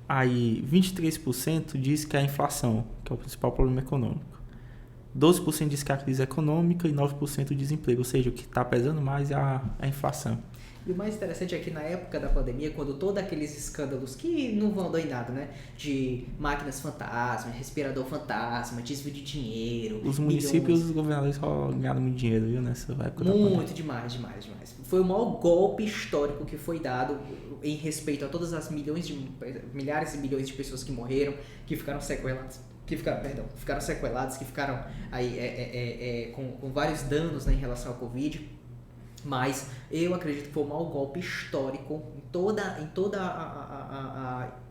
Aí 23% diz que é a inflação, que é o principal problema econômico. 12% diz que é a crise econômica e 9% o desemprego. Ou seja, o que está pesando mais é a inflação. E o mais interessante é que na época da pandemia, quando todos aqueles escândalos que não vão dar em nada, né? De máquinas fantasma, respirador fantasma, desvio de dinheiro... Os municípios e os governadores só ganharam muito dinheiro, viu, nessa época da pandemia. Muito, demais. Foi o maior golpe histórico que foi dado em respeito a todas as milhares e milhões de pessoas que morreram, que ficaram sequeladas. Que ficaram aí com vários danos, né, em relação ao Covid. Mas eu acredito que foi o maior golpe histórico em toda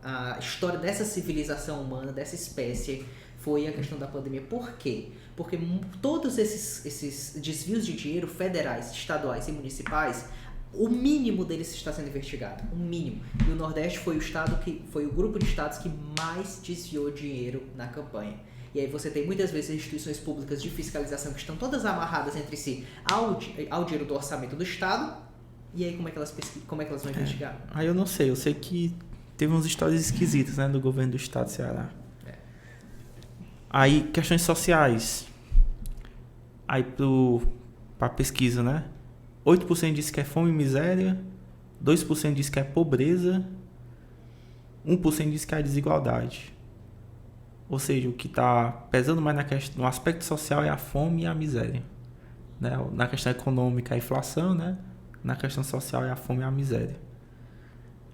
a história dessa civilização humana, dessa espécie, foi a questão da pandemia. Por quê? Porque todos esses desvios de dinheiro federais, estaduais e municipais, o mínimo deles está sendo investigado, o mínimo. E o Nordeste foi o grupo de estados que mais desviou dinheiro na campanha. E aí você tem muitas vezes instituições públicas de fiscalização que estão todas amarradas entre si ao dinheiro do orçamento do Estado. E aí como é que elas vão investigar? Aí eu não sei, eu sei que teve umas histórias esquisitas, né, do governo do Estado do Ceará. Aí, questões sociais. Aí, para pesquisa, né? 8% diz que é fome e miséria, 2% diz que é pobreza, 1% diz que é desigualdade. Ou seja, o que está pesando mais no aspecto social é a fome e a miséria. Né? Na questão econômica, a inflação, né? Na questão social é a fome e a miséria.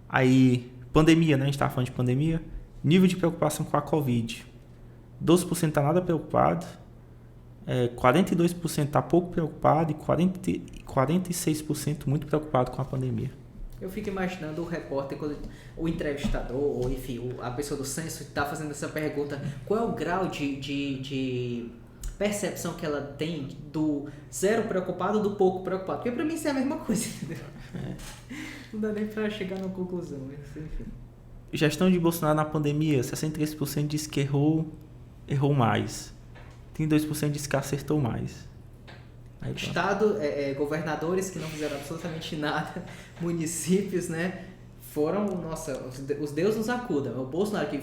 Aí, pandemia, né? A gente estava falando de pandemia. Nível de preocupação com a Covid. 12% está nada preocupado, 42% está pouco preocupado e 46% muito preocupado com a pandemia. Eu fico imaginando o repórter, o entrevistador, ou enfim, a pessoa do censo está fazendo essa pergunta, qual é o grau de percepção que ela tem do zero preocupado do pouco preocupado? Porque para mim isso é a mesma coisa, entendeu? Não dá nem para chegar numa conclusão, mas enfim. Gestão de Bolsonaro na pandemia, 63% diz que errou mais. 32% diz que acertou mais. Aí, Estado, governadores que não fizeram absolutamente nada, municípios, né, foram, nossa, os deuses nos acudam. O Bolsonaro que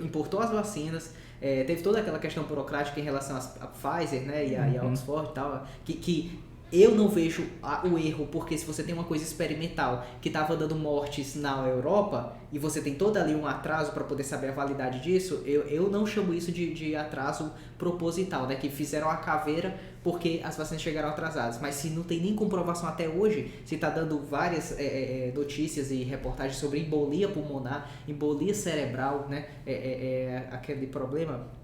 importou as vacinas, teve toda aquela questão burocrática em relação à Pfizer, né, e a Oxford e tal, que eu não vejo o erro, porque se você tem uma coisa experimental que estava dando mortes na Europa e você tem todo ali um atraso para poder saber a validade disso, eu não chamo isso de atraso proposital, né? Que fizeram a caveira porque as vacinas chegaram atrasadas. Mas se não tem nem comprovação até hoje, se está dando várias notícias e reportagens sobre embolia pulmonar, embolia cerebral, né? Aquele problema...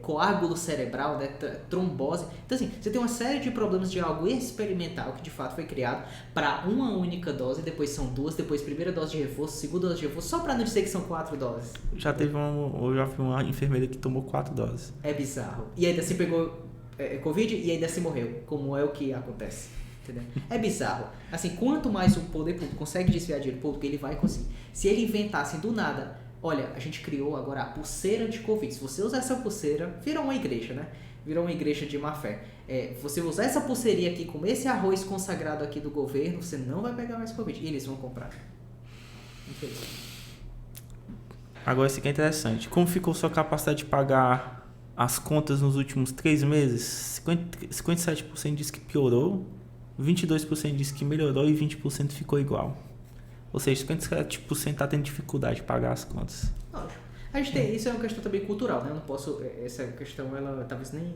coágulo cerebral, né, trombose. Então assim, você tem uma série de problemas de algo experimental que de fato foi criado para uma única dose, depois são duas, depois primeira dose de reforço, segunda dose de reforço, só para não dizer que são 4 doses. Eu já vi uma enfermeira que tomou 4 doses. É bizarro. E ainda se pegou Covid e ainda se morreu, como é o que acontece. Entendeu? É bizarro. Assim, quanto mais o poder público consegue desviar dinheiro público, ele vai conseguir. Se ele inventasse do nada, olha, a gente criou agora a pulseira de Covid. Se você usar essa pulseira, virou uma igreja, né? Virou uma igreja de má fé. Você usar essa pulseirinha aqui, comer esse arroz consagrado aqui do governo, você não vai pegar mais Covid. E eles vão comprar. Infelizmente. Agora, isso aqui é interessante. Como ficou sua capacidade de pagar as contas nos últimos 3 meses? 57% diz que piorou, 22% diz que melhorou e 20% ficou igual. Ou seja, 57% está tendo dificuldade de pagar as contas. A gente tem, isso é uma questão também cultural, né? Eu não posso, essa questão, ela talvez nem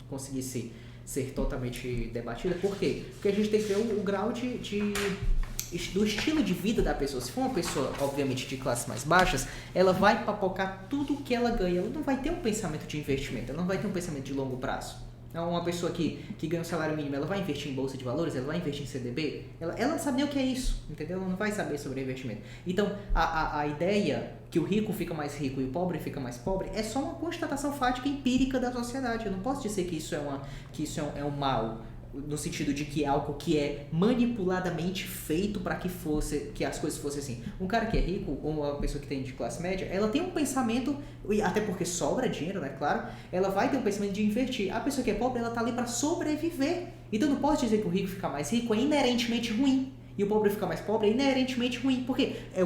conseguisse ser totalmente debatida. Por quê? Porque a gente tem que ver o grau do estilo de vida da pessoa. Se for uma pessoa, obviamente, de classes mais baixas, ela vai papocar tudo que ela ganha. Ela não vai ter um pensamento de investimento, ela não vai ter um pensamento de longo prazo. Então, uma pessoa que ganha um salário mínimo, ela vai investir em bolsa de valores, ela vai investir em CDB, ela não sabe nem o que é isso, entendeu? Ela não vai saber sobre investimento. Então, a ideia que o rico fica mais rico e o pobre fica mais pobre é só uma constatação fática empírica da sociedade. Eu não posso dizer que isso é um mal, no sentido de que é algo que é manipuladamente feito para que as coisas fossem assim. Um cara que é rico, ou uma pessoa que tem de classe média, ela tem um pensamento, até porque sobra dinheiro, né, claro, ela vai ter um pensamento de investir. A pessoa que é pobre, ela tá ali para sobreviver. Então não posso dizer que o rico ficar mais rico é inerentemente ruim. E o pobre ficar mais pobre é inerentemente ruim, porque é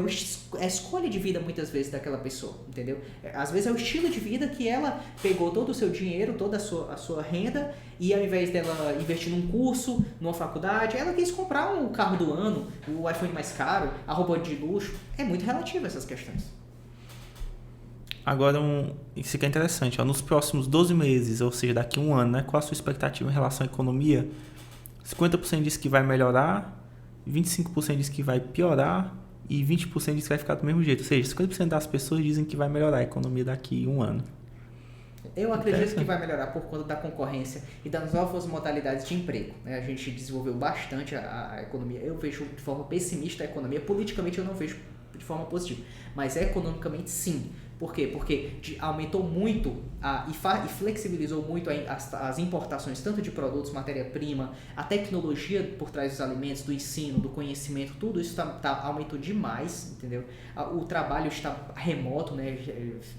a escolha de vida muitas vezes daquela pessoa, entendeu? Às vezes é o estilo de vida que ela pegou todo o seu dinheiro, toda a sua renda, e ao invés dela investir num curso, numa faculdade, ela quis comprar um carro do ano, o iPhone mais caro, a roupa de luxo. É muito relativo essas questões. Agora, isso aqui é interessante. Nos próximos 12 meses, ou seja, daqui a um ano, né, qual a sua expectativa em relação à economia? 50% diz que vai melhorar, 25% diz que vai piorar e 20% diz que vai ficar do mesmo jeito. Ou seja, 50% das pessoas dizem que vai melhorar a economia daqui a um ano. Eu acredito que vai melhorar por conta da concorrência e das novas modalidades de emprego. A gente desenvolveu bastante a economia. Eu vejo de forma pessimista a economia. Politicamente eu não vejo de forma positiva. Mas economicamente sim. Por quê? Porque aumentou muito e flexibilizou muito as importações, tanto de produtos, matéria-prima, a tecnologia por trás dos alimentos, do ensino, do conhecimento, tudo isso aumentou demais, entendeu? O trabalho está remoto, né?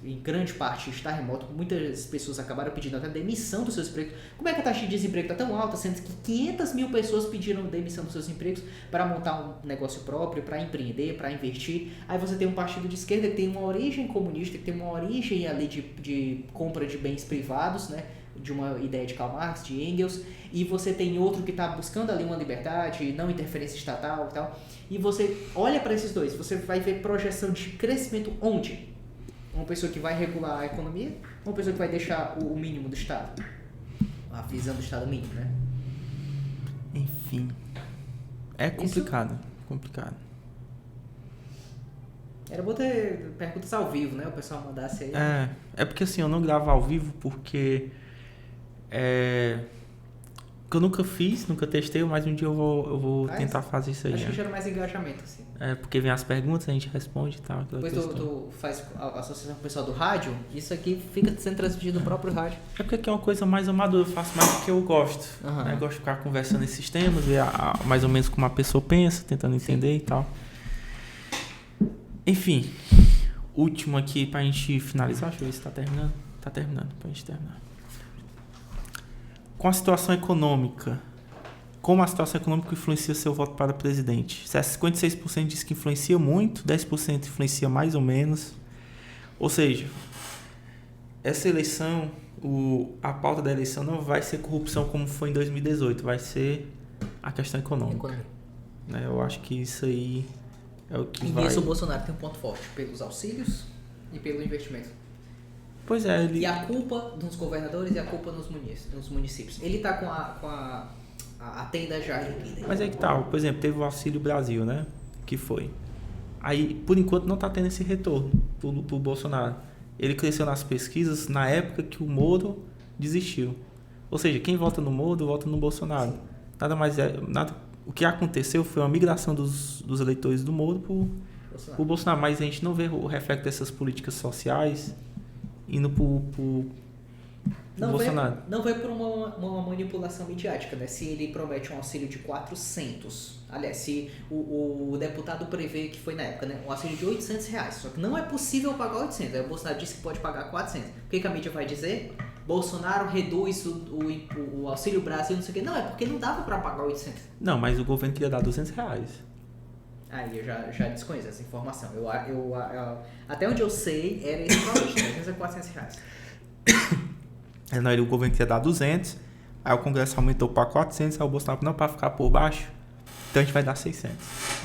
Em grande parte está remoto. Muitas pessoas acabaram pedindo até demissão dos seus empregos. Como é que a taxa de desemprego está tão alta, sendo que 500 mil pessoas pediram demissão dos seus empregos para montar um negócio próprio, para empreender, para investir? Aí você tem um partido de esquerda que tem uma origem comunista, capitalista que tem uma origem ali de compra de bens privados, né? De uma ideia de Karl Marx, de Engels, e você tem outro que está buscando ali uma liberdade, não interferência estatal e tal, e você olha para esses dois, você vai ver projeção de crescimento onde? Uma pessoa que vai regular a economia, uma pessoa que vai deixar o mínimo do Estado, a visão do Estado mínimo, né? Enfim, é complicado, complicado. Era bom ter perguntas ao vivo, né? O pessoal mandasse aí. É porque assim, eu não gravo ao vivo porque que eu nunca fiz, nunca testei, mas um dia eu vou tentar fazer isso aí. Acho que gera mais engajamento, assim. Porque vem as perguntas, a gente responde e tal. Depois tu faz a associação com o pessoal do rádio, isso aqui fica sendo transmitido no próprio rádio. É porque aqui é uma coisa mais amadora, eu faço mais porque eu gosto. Né? Eu gosto de ficar conversando esses temas, ver mais ou menos como a pessoa pensa, tentando entender e tal. Enfim, último aqui pra gente finalizar, deixa eu ver se tá terminando. Tá terminando, pra gente terminar. Com a situação econômica, como a situação econômica influencia seu voto para presidente? 56% diz que influencia muito, 10% influencia mais ou menos. Ou seja, essa eleição, a pauta da eleição não vai ser corrupção como foi em 2018, vai ser a questão econômica. Né? Eu acho que isso aí é o que vai... E nisso o Bolsonaro tem um ponto forte, pelos auxílios e pelo investimento. Pois é, ele... E a culpa dos governadores e a culpa nos municípios. Ele tá com a tenda já erguida. Mas é que tal, por exemplo, teve o Auxílio Brasil, né? Que foi. Aí, por enquanto, não tá tendo esse retorno pro Bolsonaro. Ele cresceu nas pesquisas na época que o Moro desistiu. Ou seja, quem vota no Moro, vota no Bolsonaro. Nada mais o que aconteceu foi uma migração dos eleitores do Moro pro Bolsonaro. Mas a gente não vê o reflexo dessas políticas sociais indo pro Bolsonaro. Não vai por uma manipulação midiática, né? Se ele promete um auxílio de 400, aliás, se o deputado prevê que foi na época, né? Um auxílio de R$800, só que não é possível pagar 800, aí o Bolsonaro disse que pode pagar 400. O que a mídia vai dizer? Bolsonaro reduz o Auxílio Brasil, não sei o quê. Não, é porque não dava para pagar 800. Não, mas o governo queria dar R$200. Aí eu já desconheço essa informação. Até onde eu sei, era esse valor, de 300 a R$400. Não, o governo queria dar 200, aí o Congresso aumentou para 400, aí o Bolsonaro não, para ficar por baixo, então a gente vai dar 600.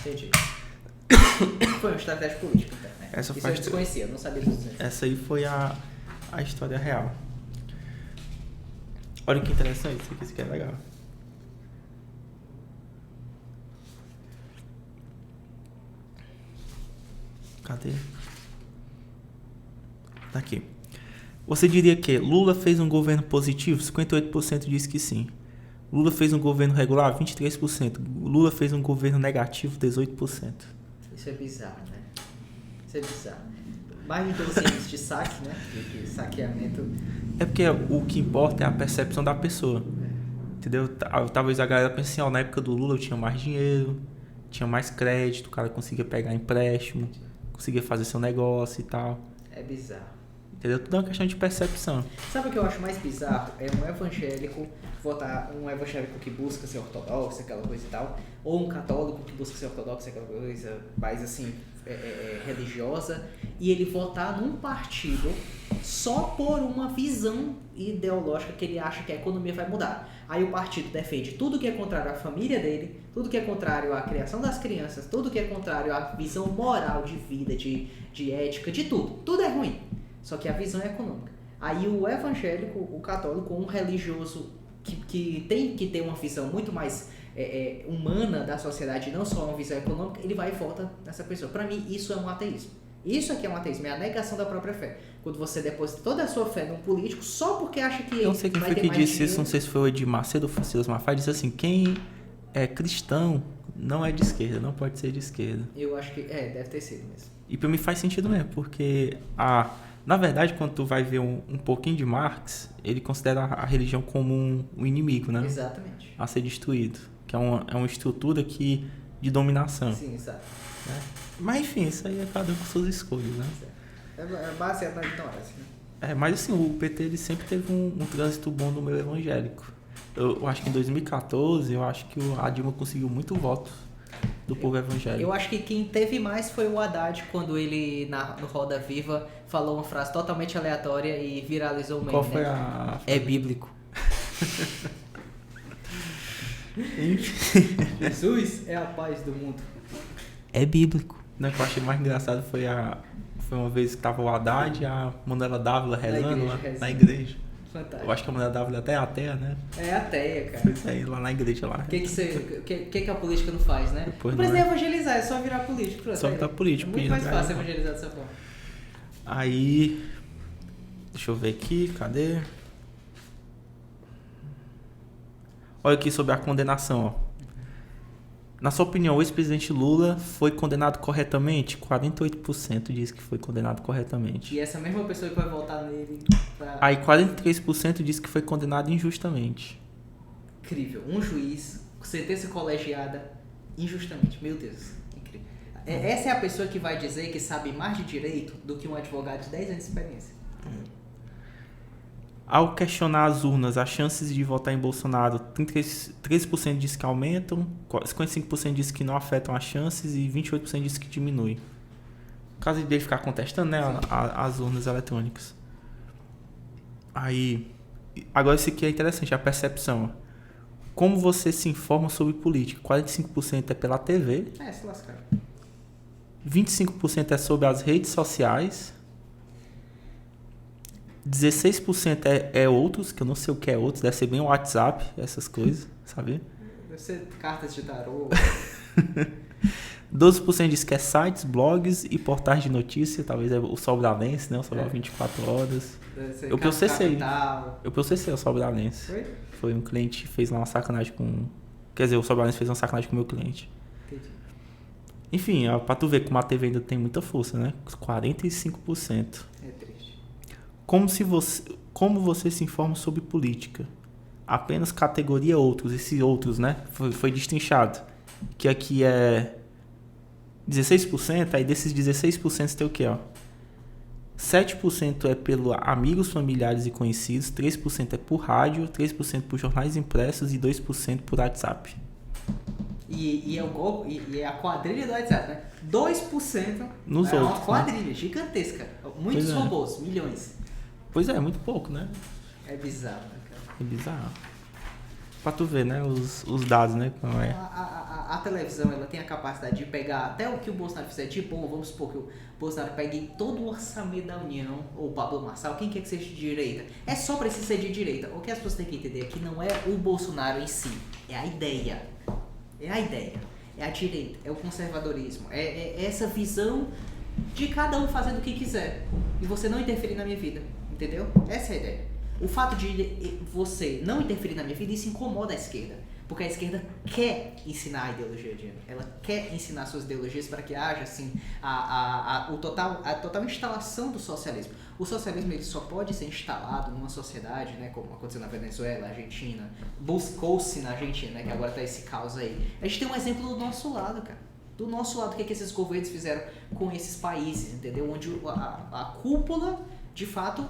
Entendi. Foi uma estratégia política, então, né? Isso eu desconhecia, eu não sabia dos 200. Essa aí foi a história real. Olha que interessante, isso aqui é legal. Cadê? Tá aqui. Você diria que Lula fez um governo positivo? 58% diz que sim. Lula fez um governo regular? 23%. Lula fez um governo negativo? 18%. Isso é bizarro, né? Isso é bizarro. Mais de 12 anos de saque, né? De saqueamento. É porque o que importa é a percepção da pessoa. Entendeu? Talvez a galera pense assim, na época do Lula eu tinha mais dinheiro, tinha mais crédito, o cara conseguia pegar empréstimo, conseguia fazer seu negócio e tal. É bizarro. Entendeu? Tudo é uma questão de percepção. Sabe o que eu acho mais bizarro? É um evangélico votar, um evangélico que busca ser ortodoxo, aquela coisa e tal, ou um católico que busca ser ortodoxo, aquela coisa mais assim, religiosa, e ele votar num partido só por uma visão ideológica que ele acha que a economia vai mudar. Aí o partido defende tudo que é contrário à família dele, tudo que é contrário à criação das crianças, tudo que é contrário à visão moral de vida, de ética, de tudo. Tudo é ruim. Só que a visão é econômica. Aí o evangélico, o católico, um religioso que tem que ter uma visão muito mais humana da sociedade, não só uma visão econômica, ele vai e vota nessa pessoa. Para mim, isso é um ateísmo. Isso aqui é um ateísmo, é a negação da própria fé. Quando você deposita toda a sua fé num político só porque acha que eu não sei quem foi que disse isso, não sei se foi o Edir Macedo ou o Silas Malafaia, disse assim, quem é cristão não é de esquerda, não pode ser de esquerda. Eu acho que, deve ter sido mesmo. E pra mim faz sentido mesmo, porque na verdade, quando tu vai ver um pouquinho de Marx, ele considera a religião como um inimigo, né? Exatamente. A ser destruído. Que é uma estrutura de dominação. Sim, exato. Né? Mas enfim, isso aí é cada um com suas escolhas, né? É baseado na ignorância, né? Mas assim, o PT ele sempre teve um trânsito bom no meio evangélico. Eu acho que em 2014, eu acho que a Dilma conseguiu muito voto do povo evangélico. Eu acho que quem teve mais foi o Haddad, quando ele, no Roda Viva, falou uma frase totalmente aleatória e viralizou o meme. Qual foi a... É bíblico. Jesus é a paz do mundo. É bíblico. O que eu achei mais engraçado foi uma vez que tava o Haddad e a Manuela Dávila rezando na igreja. Fantástico. Eu acho que a Manuela Dávila até é ateia, né? É ateia, cara. Foi isso aí, lá na igreja lá. O que a política não faz, né? Depois não precisa evangelizar, é só virar político. Pronto, só virar político. É muito mais fácil evangelizar dessa forma. Aí, deixa eu ver aqui, cadê? Olha aqui sobre a condenação, ó. Na sua opinião, o ex-presidente Lula foi condenado corretamente? 48% diz que foi condenado corretamente. E essa mesma pessoa que vai votar nele... Aí 43% diz que foi condenado injustamente. Incrível. Um juiz, sentença colegiada, injustamente. Meu Deus. Incrível. Essa é a pessoa que vai dizer que sabe mais de direito do que um advogado de 10 anos de experiência. Ao questionar as urnas, as chances de votar em Bolsonaro, 13% diz que aumentam, 55% diz que não afetam as chances e 28% diz que diminui. No caso dele ficar contestando, né, as urnas eletrônicas. Aí, agora isso aqui é interessante, a percepção. Como você se informa sobre política? 45% é pela TV. Se lascaram. 25% é sobre as redes sociais. 16% é outros, que eu não sei o que é outros, deve ser bem o WhatsApp, essas coisas, sabe? Deve ser cartas de tarô. 12% diz que é sites, blogs e portais de notícia, talvez é o Sobralense, né? O Sobral 24 horas. Eu processei o Sobralense. Foi? Foi um cliente que fez lá uma sacanagem com... Quer dizer, o Sobralense fez uma sacanagem com o meu cliente. Entendi. Enfim, pra tu ver como a TV ainda tem muita força, né? 45%. É triste. Como você se informa sobre política? Apenas categoria outros, esses outros, né? Foi destrinchado. Que aqui é 16%, aí desses 16% tem o quê, ó? 7% é pelo amigos, familiares e conhecidos, 3% é por rádio, 3% por jornais impressos e 2% por WhatsApp. E é a quadrilha do WhatsApp, né? 2% nos é outros, uma quadrilha gigantesca. Muitos robôs, milhões. Pois é muito pouco, né? É bizarro, né, cara? É bizarro. Pra tu ver, né? Os dados, né? Como é. A televisão, ela tem a capacidade de pegar até o que o Bolsonaro fizer. Tipo, vamos supor que o Bolsonaro pegue todo o orçamento da União, ou o Pablo Marçal, quem quer que seja de direita. É só pra esse ser de direita. O que as pessoas têm que entender é que não é o Bolsonaro em si. É a ideia. É a ideia. É a direita. É o conservadorismo. É essa visão de cada um fazendo o que quiser. E você não interferir na minha vida. Entendeu? Essa é a ideia. O fato de você não interferir na minha vida, isso incomoda a esquerda. Porque a esquerda quer ensinar a ideologia de gênero. Ela quer ensinar suas ideologias para que haja, assim, a total instalação do socialismo. O socialismo ele só pode ser instalado numa sociedade, né, como aconteceu na Venezuela, Argentina, buscou-se na Argentina, né, que agora tá esse caos aí. A gente tem um exemplo do nosso lado, cara. Do nosso lado, o que esses governos fizeram com esses países, entendeu? Onde a cúpula, de fato,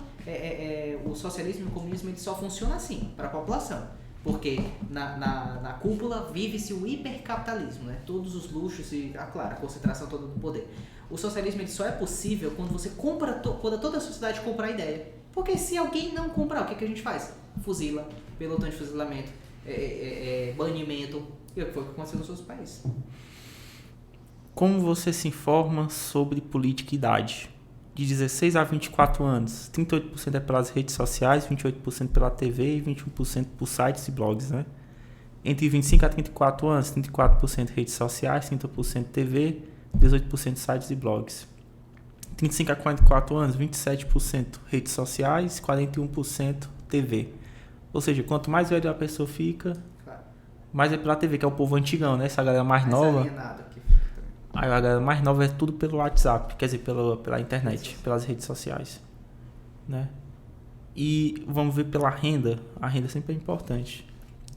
o socialismo e o comunismo ele só funciona assim, para a população. Porque na cúpula vive-se o hipercapitalismo, né? Todos os luxos e, claro, a concentração toda do poder. O socialismo ele só é possível quando você compra, quando toda a sociedade compra a ideia. Porque se alguém não comprar, o que a gente faz? Fuzila, pelotão de fuzilamento, banimento, e foi o que aconteceu nos outros países. Como você se informa sobre política e idade? De 16 a 24 anos, 38% é pelas redes sociais, 28% pela TV e 21% por sites e blogs, né? Entre 25 a 34 anos, 34% redes sociais, 30% TV, 18% sites e blogs. 35 a 44 anos, 27% redes sociais, 41% TV. Ou seja, quanto mais velha a pessoa fica, mais é pela TV, que é o povo antigão, né? Essa galera mais nova... Aí a galera mais nova é tudo pelo WhatsApp, quer dizer, pela internet, pelas redes sociais, né? E vamos ver pela renda, a renda sempre é importante.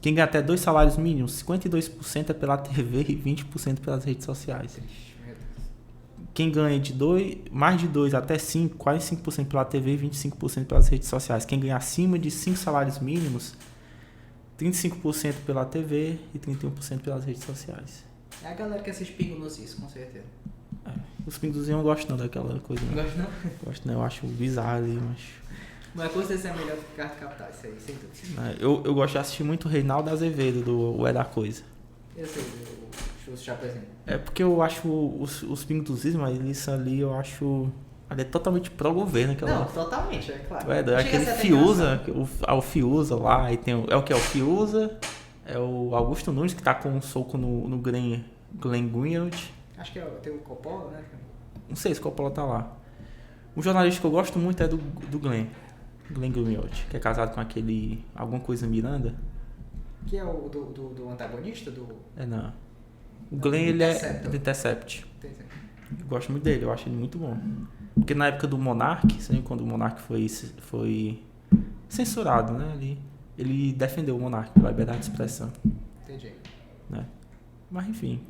Quem ganha até 2 salários mínimos, 52% é pela TV e 20% pelas redes sociais. Quem ganha mais de 2 até 5, quase 5% pela TV e 25% pelas redes sociais. Quem ganha acima de 5 salários mínimos, 35% pela TV e 31% pelas redes sociais. É a galera que assiste Pingo nos Is, com certeza. Os Pingos dos Is eu não gosto não daquela coisa. Não gosto não? Gosto não, eu acho bizarro ali, mas... Mas com certeza é melhor que Carta Capital, isso aí, sem dúvida. Eu gosto de assistir muito o Reinaldo Azevedo, do O É Da Coisa. Eu sei, o Chapezinho. É porque eu acho os Pingos dos Is, mas isso ali eu acho... Ali é totalmente pró-governo aquela... Não, totalmente, é claro. É aquele Fiuza, o Fiuza lá, e tem é o que? É o Fiuza, é o Augusto Nunes que tá com um soco no Glenn Greenwald. Acho que tem o Coppola, né? Não sei se o Coppola tá lá. Um jornalista que eu gosto muito é do Glenn Greenwald, que é casado com aquele... Alguma coisa Miranda. Que é o do antagonista? Não. O Glenn, ele é do Intercept. Entendi. Eu gosto muito dele, eu acho ele muito bom. Porque na época do Monark, sempre quando o Monark foi censurado, né? Ele defendeu o Monark pela liberdade de expressão. Entendi. Né? Mas enfim,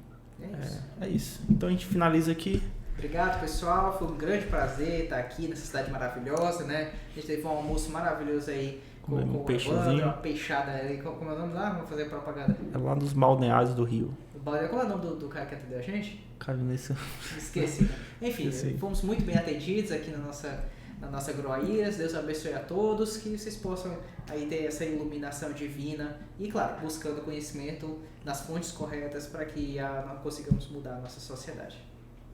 É isso. é isso. Então a gente finaliza aqui. Obrigado, pessoal. Foi um grande prazer estar aqui nessa cidade maravilhosa, né? A gente teve um almoço maravilhoso aí com o Evandro, uma peixada aí. Como é o nome lá? Vamos fazer propaganda. É lá nos balneários do Rio. Qual é o nome do cara que atendeu a gente? Cara, nesse... Esqueci. Enfim, fomos muito bem atendidos aqui na nossa Groaíras. Deus abençoe a todos, que vocês possam aí ter essa iluminação divina e, claro, buscando conhecimento nas fontes corretas para que consigamos mudar a nossa sociedade.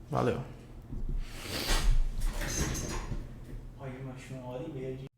Valeu. Olha, macho, 1h30 de...